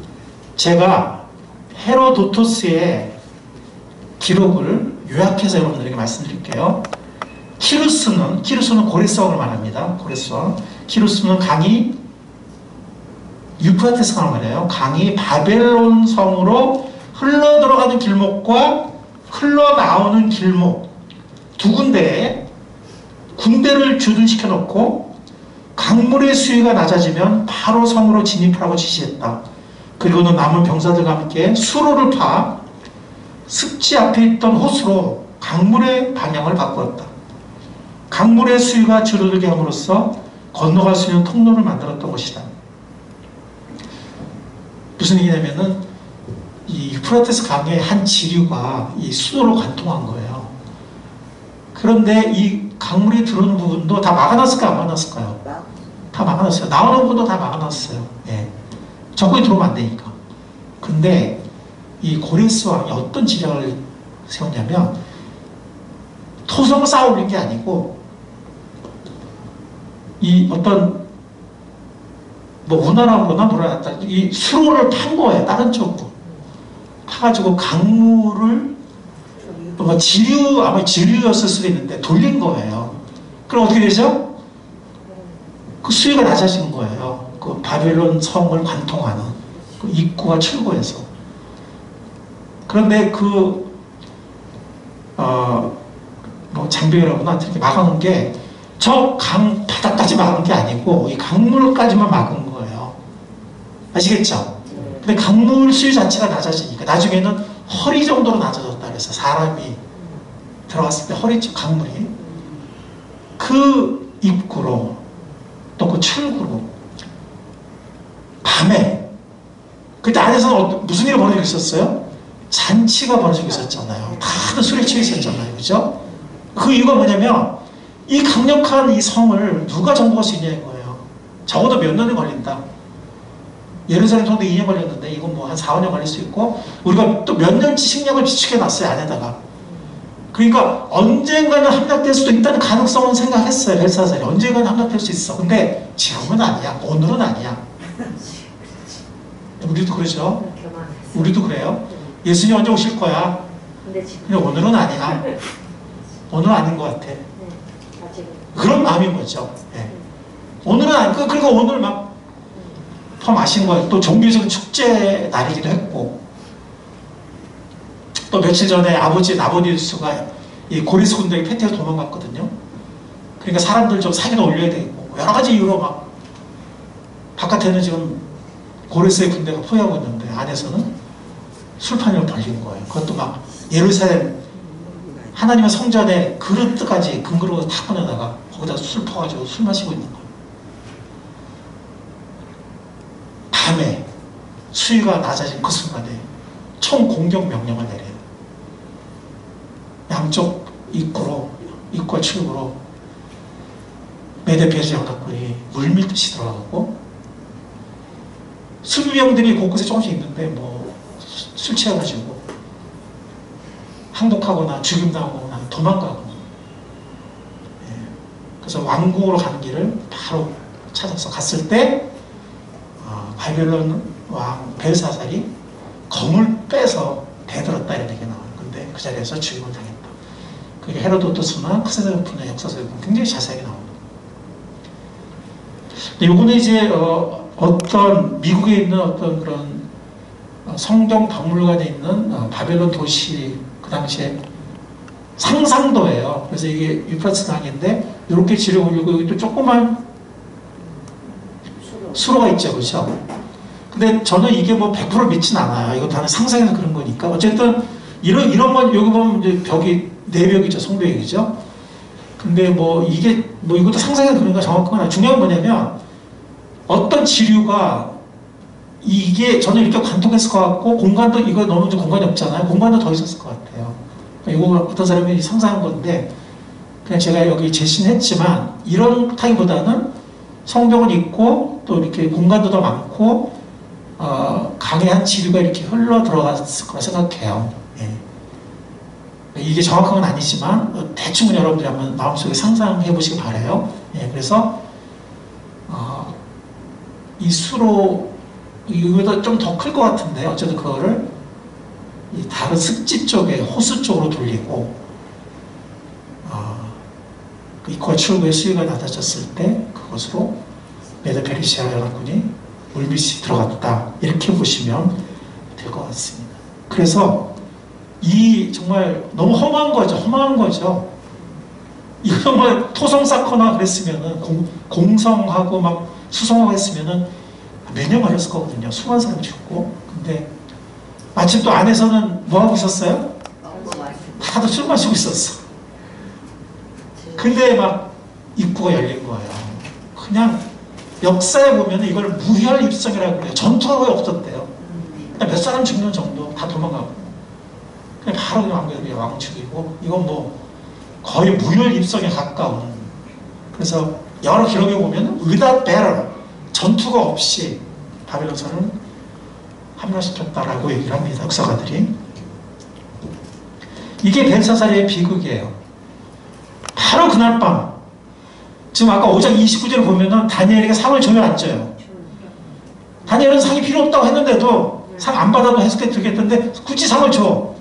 제가 헤로도토스의 기록을 요약해서 여러분들에게 말씀드릴게요. 키루스는 고레스왕을 말합니다. 고레스왕. 키루스는 강이 유프라테스 강을 말해요. 강이 바벨론 성으로 흘러 들어가는 길목과 흘러나오는 길목 두 군데에 군대를 주둔시켜 놓고 강물의 수위가 낮아지면 바로 성으로 진입하라고 지시했다. 그리고는 남은 병사들과 함께 수로를 파 습지 앞에 있던 호수로 강물의 방향을 바꾸었다. 강물의 수위가 줄어들게 함으로써 건너갈 수 있는 통로를 만들었던 것이다. 무슨 얘기냐면은 이 유프라테스 강의 한 지류가 이 수도로 관통한 거예요. 그런데 이 강물이 들어오는 부분도 다 막아놨을까요? 안 막아놨을까요? 다 막아놨어요. 나오는 부분도 다 막아놨어요. 예. 적군이 들어오면 안 되니까. 근데 이 고레스 왕이 어떤 지략을 세웠냐면 토성을 쌓아 올린 게 아니고 이 어떤 뭐 운하라거나 뭐라놨다 이 수로를 판 거예요. 다른 쪽으로 파가지고 강물을 뭐 아마 지류였을 수도 있는데 돌린 거예요. 그럼 어떻게 되죠? 그 수위가 낮아진 거예요. 그 바벨론 성을 관통하는 그 입구와 출구에서. 그런데 그 뭐 장벽이라고나 이렇게 막아놓은 게 저 강 바닥까지 막은 게 아니고 이 강물까지만 막은 거예요. 아시겠죠? 근데 강물 수위 자체가 낮아지니까 나중에는 허리 정도로 낮아졌다 그래서 사람이 들어갔을 때 허리쯤 강물이 그 입구로 또 그 출구로 밤에 그때 안에서는 무슨 일이 벌어지고 있었어요? 잔치가 벌어지고 있었잖아요. 다들 술에 취해 있었잖아요. 그죠? 그 이유가 뭐냐면 이 강력한 이 성을 누가 정복할 수 있냐는 거예요. 적어도 몇 년이 걸린다. 예루살렘 정도 2년 걸렸는데 이건 뭐 한 4, 5년 걸릴 수 있고 우리가 또 몇 년치 식량을 비축해 놨어요. 안에다가. 그러니까 언젠가는 함락될 수도 있다는 가능성은 생각했어요. 벨사살이. 언젠가는 함락될 수 있어. 근데 지금은 아니야. 오늘은 아니야. 우리도 그러죠. 우리도 그래요. 예수님 언제 오실 거야. 근데 오늘은 아니야. 오늘은 아닌 것 같아. 그런 마음인 거죠. 네. 오늘은 아니, 그리고 오늘 막 더 마신 거예요. 또 종교적인 축제 날이기도 했고, 또 며칠 전에 아버지 나보디우스가 이 고리스 군대에 패태에 도망갔거든요. 그러니까 사람들 좀 사기도 올려야 되고, 여러 가지 이유로 막, 바깥에는 지금 고리스의 군대가 포위하고 있는데, 안에서는 술판을 벌린 거예요. 그것도 막 예루살렘 하나님의 성전에 그릇까지 금그릇을 다 꺼내다가 거기다 술 퍼가지고 술 마시고 있는 거예요. 밤에 수위가 낮아진 그 순간에 총 공격 명령을 내려요. 양쪽 입구와 출구로 메데베르 연합군이 물밀듯이 들어가고 수비병들이 곳곳에 조금씩 있는데 뭐 술 취해가지고 항복하거나 죽임당하거나 도망가고 그래서 왕궁으로 가는 길을 바로 찾아서 갔을 때 바벨론 왕 벨사살이 검을 빼서 대들었다 이런 얘기가 나와요. 근데 그 자리에서 죽임을 당했다. 그게 헤로도토스나 크세노폰의 역사서에 보면 굉장히 자세하게 나옵니다. 근데 요거는 이제 어떤 미국에 있는 어떤 그런 성경 박물관에 있는 바벨론 도시 그 당시에 상상도예요. 그래서 이게 유프라tes 강인데 이렇게 지려 올리고 여기 또 조그만 수로가 있죠, 그렇죠? 근데 저는 이게 뭐 100% 믿진 않아요. 이거 다는 상상해서 그런 거니까. 어쨌든 이런 건 여기 보면 이제 벽이 4벽이죠, 성벽이죠. 근데 뭐 이게 뭐 이것도 상상해서 그런 거 정확한 건 중요한 건 뭐냐면 어떤 지류가 이게 저는 이렇게 관통했을 것 같고 공간도 이거 너무 좀 공간이 없잖아요. 공간도 더 있었을 것 같아요. 이거 어떤 사람이 상상한 건데 그냥 제가 여기 제시는 했지만 이런 타입보다는 성벽은 있고 또 이렇게 공간도 더 많고 강한 지류가 이렇게 흘러 들어갔을 거라 생각해요. 예. 이게 정확한 건 아니지만 대충 여러분들이 한번 마음속에 상상해 보시기 바라요. 예. 그래서 이 수로 이거보다 좀 더 클 것 같은데 어쨌든 그거를 이 다른 습지 쪽에 호수 쪽으로 돌리고 입구와 출구의 수위가 낮아졌을 때 그것으로 메데페르시아 연합군이 물밑이 들어갔다 이렇게 보시면 될 것 같습니다. 그래서 이 정말 너무 험한 거죠. 이거 정말 토성 쌓거나 그랬으면은 공성하고 막 수성하고 했으면은 몇 년 걸렸을 거거든요. 수많은 사람이 죽고. 근데 마침 또 안에서는 뭐 하고 있었어요? 다들 술 마시고 있었어. 근데 막 입구가 열린 거예요. 그냥 역사에 보면 이걸 무혈 입성이라고 그래요. 전투가 거의 없었대요. 그냥 몇 사람 죽는 정도 다 도망가고. 그냥 바로 그냥 왕 죽이고. 이건 뭐 거의 무혈 입성에 가까운. 그래서 여러 기록에 보면 without battle, 전투가 없이 바벨론사를 함락시켰다라고 얘기를 합니다. 역사가들이. 이게 벨사살의 비극이에요. 바로 그날 밤 지금 아까 5장 29절을 보면은 다니엘에게 상을 줘야 안 줘요. 다니엘은 상이 필요 없다고 했는데도 상 안 받아도 해석해 드리겠던데 굳이 상을 줘.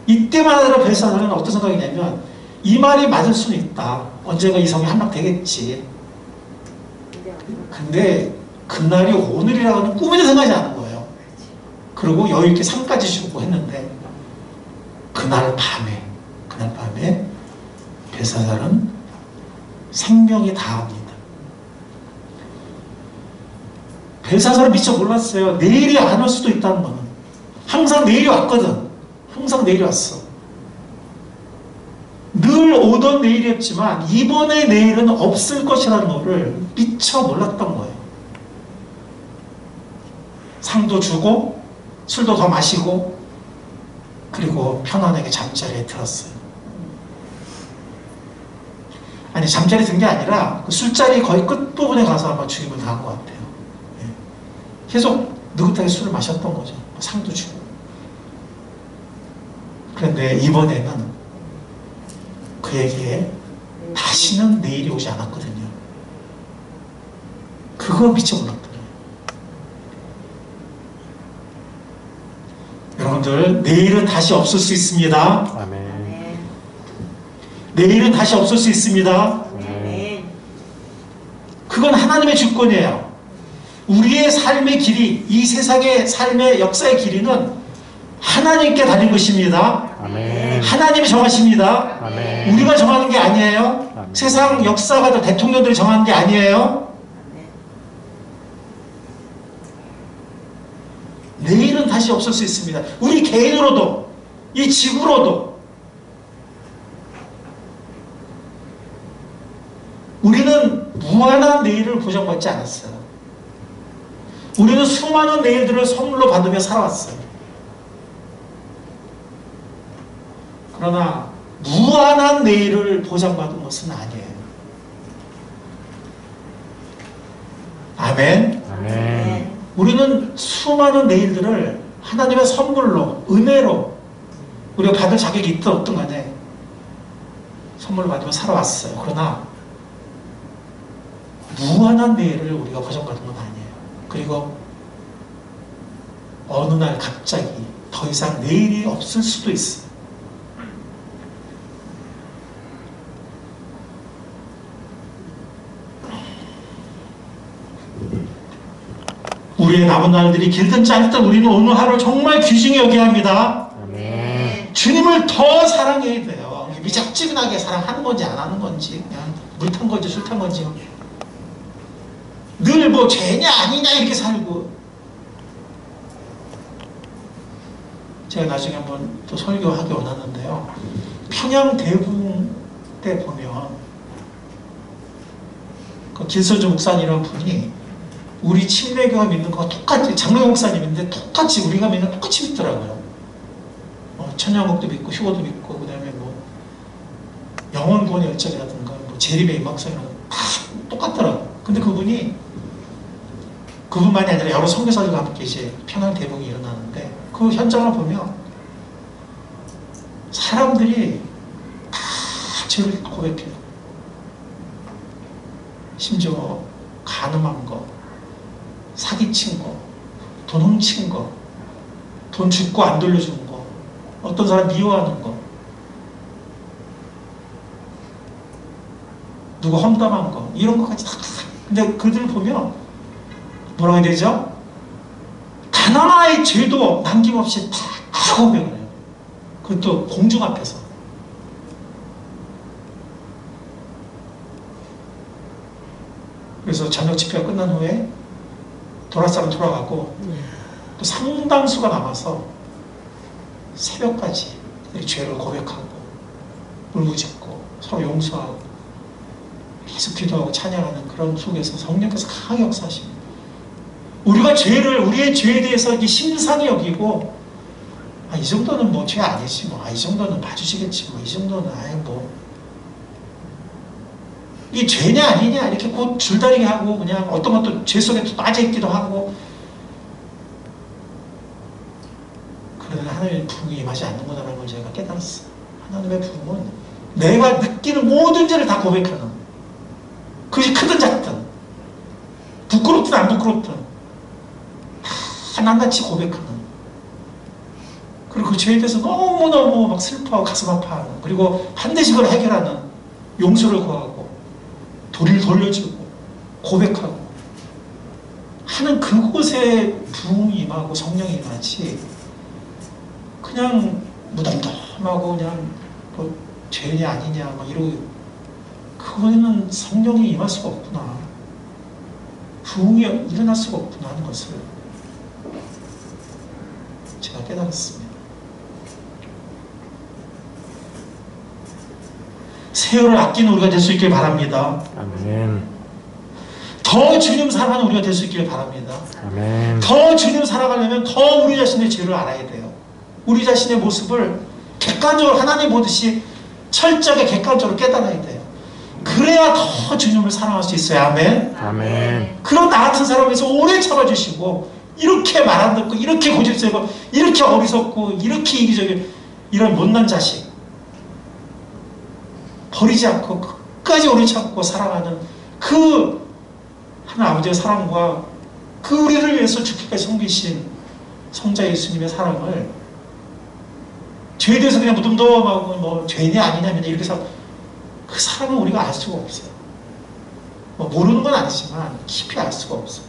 이때만 하더라도 벨사살은 어떤 생각이냐면 이 말이 맞을 수는 있다. 언젠가 이 성이 함락되겠지. 근데 그날이 오늘이라고는 꿈에도 생각하지 않은 거예요. 그리고 여유있게 상까지 주고 했는데 그날 밤에 벨사살은 생명이 다합니다. 벨사살은 미처 몰랐어요. 내일이 안 올 수도 있다는 거는. 항상 내일이 왔거든. 항상 내일이 왔어. 늘 오던 내일이었지만 이번의 내일은 없을 것이라는 것을 미처 몰랐던 거예요. 상도 주고 술도 더 마시고 그리고 편안하게 잠자리에 들었어요. 아니 잠자리 든 게 아니라 그 술자리 거의 끝부분에 가서 아마 죽임을 당한 것 같아요. 예. 계속 느긋하게 술을 마셨던 거죠. 상도 주고. 그런데 이번에는 그에게 다시는 내일이 오지 않았거든요. 그거 미처 몰랐더래요. 여러분들 내일은 다시 없을 수 있습니다. 아멘. 내일은 다시 없을 수 있습니다. 아멘. 그건 하나님의 주권이에요. 우리의 삶의 길이, 이 세상의 삶의 역사의 길이는 하나님께 달린 것입니다. 아멘. 하나님이 정하십니다. 아멘. 우리가 정하는 게 아니에요. 아멘. 세상 역사가 대통령들이 정하는 게 아니에요. 내일은 다시 없을 수 있습니다. 우리 개인으로도, 이 지구로도. 우리는 무한한 내일을 보장받지 않았어요. 우리는 수많은 내일들을 선물로 받으며 살아왔어요. 그러나 무한한 내일을 보장받은 것은 아니에요. 아멘. 아멘. 우리는 수많은 내일들을 하나님의 선물로, 은혜로 우리가 받을 자격이 있든 없든 간에 선물을 받으며 살아왔어요. 그러나 무한한 내일을 우리가 보장받은 건 아니에요. 그리고 어느 날 갑자기 더 이상 내일이 없을 수도 있어요. 우리의 남은 날들이 길든 짧든 우리는 오늘 하루 정말 귀중히 여겨야 합니다. 아멘. 주님을 더 사랑해야 돼요. 미적지근하게 사랑하는 건지 안 하는 건지, 그냥 물 탄 건지 술 탄 건지, 늘 뭐 죄냐 아니냐 이렇게 살고. 제가 나중에 한번 또 설교하기 원하는데요. 평양 대붕 때 보면 그 길선주 목사님이라는 분이 우리 침례교가 믿는 거와 똑같이, 장로교 목사님인데 똑같이 우리가 믿는 똑같이 믿더라고요. 천양국도 믿고 휴거도 믿고 그 다음에 뭐 영원구원의 열정이라든가 뭐 재림의 임박성이라든가 다 똑같더라고요. 근데 그분만이 아니라 여러 선교사들과 함께 이제 평양 대붕이 일어나는데 그 현장을 보면 사람들이 다 죄를 고백해요. 심지어 간음한 거, 사기친 거, 돈 훔친 거, 돈 줍고 안 돌려주는 거, 어떤 사람 미워하는 거, 누구 험담한 거, 이런 것까지 다. 근데 그들을 보면 뭐라고 해야 되죠? 단 하나의 죄도 남김없이 다 고백을 해요. 그것도 공중 앞에서. 그래서 저녁 집회가 끝난 후에 도라사로 돌아가고 또 상당수가 남아서 새벽까지 죄를 고백하고 울부짖고 서로 용서하고 계속 기도하고 찬양하는 그런 속에서 성령께서 강하게 역사하십니다. 우리가 우리의 죄에 대해서 이게 심상히 여기고, 이 정도는 뭐 죄 아니지 뭐, 이 정도는 봐주시겠지 뭐, 이 정도는 이게 죄냐 아니냐 이렇게 곧 줄다리기 하고 그냥 어떤 것도 죄 속에 또 빠져있기도 하고. 그러나 하나님의 부흥이 임하지 않는구나라는 걸 제가 깨달았어요. 하나님의 부흥은 내가 느끼는 모든 죄를 다 고백하는, 그것이 크든 작든 부끄럽든 안 부끄럽든 다 낱낱이 고백하는, 그리고 그 죄에 대해서 너무너무 막 슬퍼하고 가슴 아파하는, 그리고 반드시 그걸 해결하는, 용서를 구하고 도리를 돌려주고 고백하고 하는 그곳에 부흥이 임하고 성령이 임하지, 그냥 무덤덤하고 그냥 뭐 죄냐 아니냐 막 이러고 그거에는 성령이 임할 수가 없구나. 부흥이 일어날 수가 없구나 하는 것을 제가 깨달았습니다. 세월을 아끼는 우리가 될 수 있길 바랍니다. 아멘. 더 주님 사랑하는 우리가 될 수 있길 바랍니다. 아멘. 더 주님 살아가려면 더 우리 자신의 죄를 알아야 돼요. 우리 자신의 모습을 객관적으로 하나님 보듯이 철저하게 객관적으로 깨달아야 돼요. 그래야 더 주님을 사랑할 수 있어요. 아멘. 아멘. 그런 나 같은 사람에서 오래 참아주시고, 이렇게 말 안 듣고, 이렇게 고집세고, 이렇게 어리석고, 이렇게 이기적인 이런 못난 자식 버리지 않고 끝까지 오래 참고 사랑하는 그 하나님 아버지의 사랑과 그 우리를 위해서 죽기까지 섬기신 성자 예수님의 사랑을 죄에 대해서 그냥 무덤덤하고 뭐 죄냐 아니냐면 이렇게 해서 그 사랑을 우리가 알 수가 없어요. 뭐 모르는 건 아니지만 깊이 알 수가 없어요.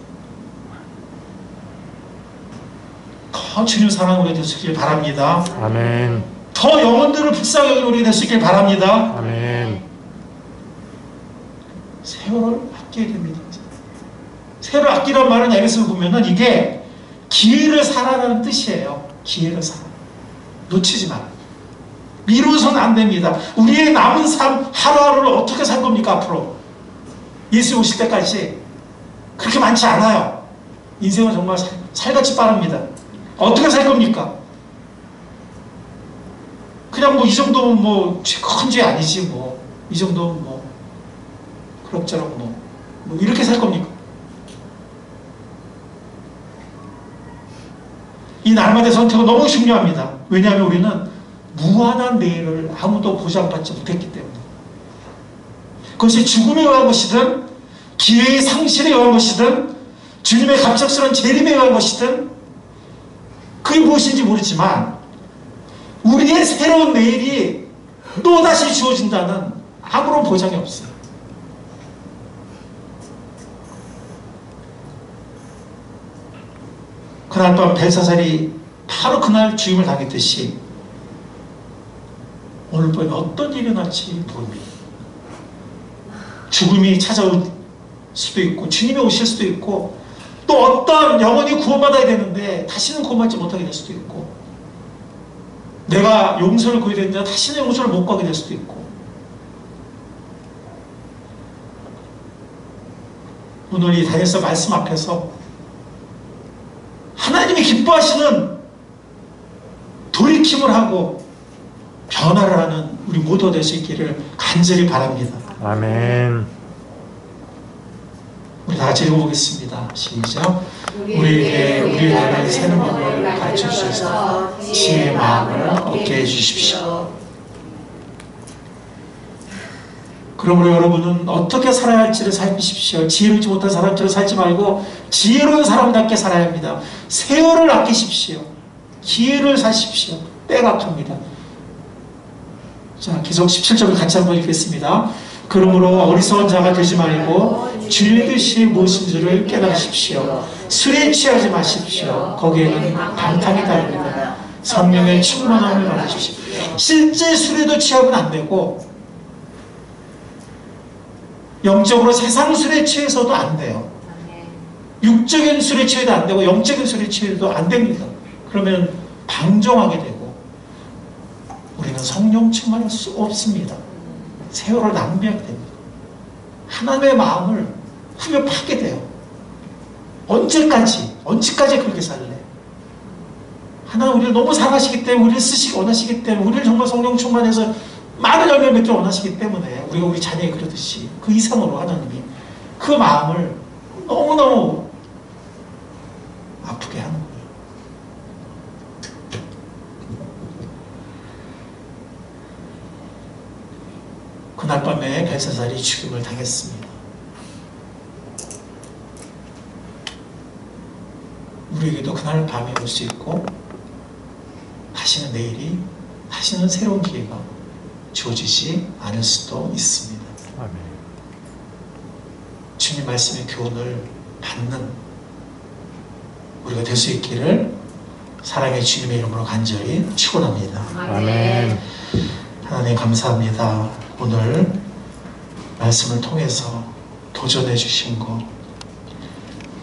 더 주님 사랑을 우리가 될 수 있길 바랍니다. 아멘. 더 영혼들을 불쌍히 여기는 우리가 될 수 있길 바랍니다. 아멘. 세월을 아껴야 됩니다. 세월을 아끼란 말은 에베소서 보면은 이게 기회를 살아라는 뜻이에요. 기회를 살아. 놓치지 마라. 미루어서는 안 됩니다. 우리의 남은 삶 하루하루를 어떻게 살 겁니까 앞으로? 예수 오실 때까지 그렇게 많지 않아요. 인생은 정말 살같이 빠릅니다. 어떻게 살 겁니까? 그냥 뭐 이 정도면 뭐 큰 죄 아니지 뭐 이 정도면 뭐 그럭저럭 뭐 이렇게 살 겁니까? 이 날마다의 선택은 너무 중요합니다. 왜냐하면 우리는 무한한 내일을 아무도 보장받지 못했기 때문에. 그것이 죽음에 의한 것이든 기회의 상실에 의한 것이든 주님의 갑작스러운 재림에 의한 것이든 그게 무엇인지 모르지만 우리의 새로운 내일이 또다시 주어진다는 아무런 보장이 없어요. 그날 밤 벨사살이 바로 그날 죽임을 당했듯이 오늘 밤에 어떤 일이 날지 모릅니다. 죽음이 찾아올 수도 있고 주님이 오실 수도 있고 또 어떤 영혼이 구원받아야 되는데 다시는 구원받지 못하게 될 수도 있고 내가 용서를 구해야 되는데 다시는 용서를 못 구하게 될 수도 있고 오늘 이 다니엘서 말씀 앞에서 하나님이 기뻐하시는 돌이킴을 하고 변화를 하는 우리 모두가 될 수 있기를 간절히 바랍니다. 아멘. 우리 다 같이 읽어보겠습니다. 시작. 우리에게 우리 나라의 새는 법을 가르쳐 주셔서 지혜의 마음을 얻게 해주십시오. 그러므로 여러분은 어떻게 살아야 할지를 살피십시오. 지혜롭지 못한 사람처럼 살지 말고 지혜로운 사람답게 살아야 합니다. 세월을 아끼십시오. 기회를 사십시오. 빼박합니다. 자, 계속 17절을 같이 한번 읽겠습니다. 그러므로 어리석은 자가 되지 말고 주의 뜻이 무엇인지를 깨달으십시오. 술에 취하지 마십시오. 거기에는 방탕이 다릅니다. 성령의 충만함을 받으십시오. 실제 술에도 취하면 안 되고 영적으로 세상 술에 취해서도 안 돼요. 육적인 술에 취해도 안 되고 영적인 술에 취해도 안 됩니다. 그러면 방종하게 되고 우리는 성령 충만할 수 없습니다. 세월을 낭비하게 됩니다. 하나님의 마음을 후벼 파게 돼요. 언제까지 그렇게 살래? 하나님 우리를 너무 사랑하시기 때문에 우리를 쓰시기 원하시기 때문에 우리를 정말 성령 충만해서 많은 열매를 맺기 원하시기 때문에 우리가 우리 자녀에 그러듯이 그 이상으로 하나님이 그 마음을 너무너무 아프게 하는 거예요. 그날 밤에 벨사살이 죽임을 당했습니다. 우리에게도 그날 밤이 올 수 있고 다시는 내일이 다시는 새로운 기회가 주어지지 않을 수도 있습니다. 아멘. 주님 말씀의 교훈을 받는 우리가 될 수 있기를 사랑의 주님의 이름으로 간절히 축원합니다. 아멘. 하나님 감사합니다. 오늘 말씀을 통해서 도전해 주신 거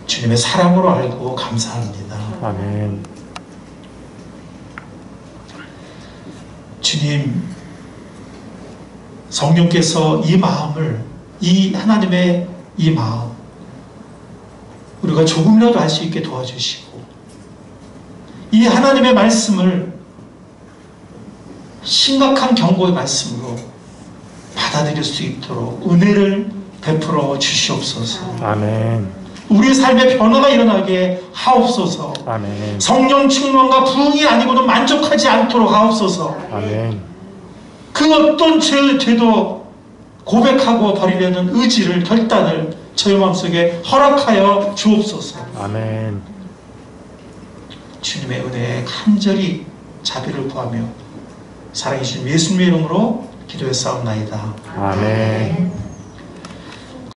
주님의 사랑으로 알고 감사합니다. 아멘. 주님, 성령께서 이 마음을, 이 하나님의 이 마음 우리가 조금이라도 알 수 있게 도와주시고, 이 하나님의 말씀을 심각한 경고의 말씀으로 받아들일 수 있도록 은혜를 베풀어 주시옵소서. 아멘. 우리 삶의 변화가 일어나게 하옵소서. 아멘. 성령 충만과 부흥이 아니고는 만족하지 않도록 하옵소서. 아멘. 그 어떤 죄도 고백하고 버리려는 의지를, 결단을 저희 마음속에 허락하여 주옵소서. 아멘. 주님의 은혜에 간절히 자비를 구하며 살아계신 예수님의 이름으로 기도했사옵나이다. 아멘.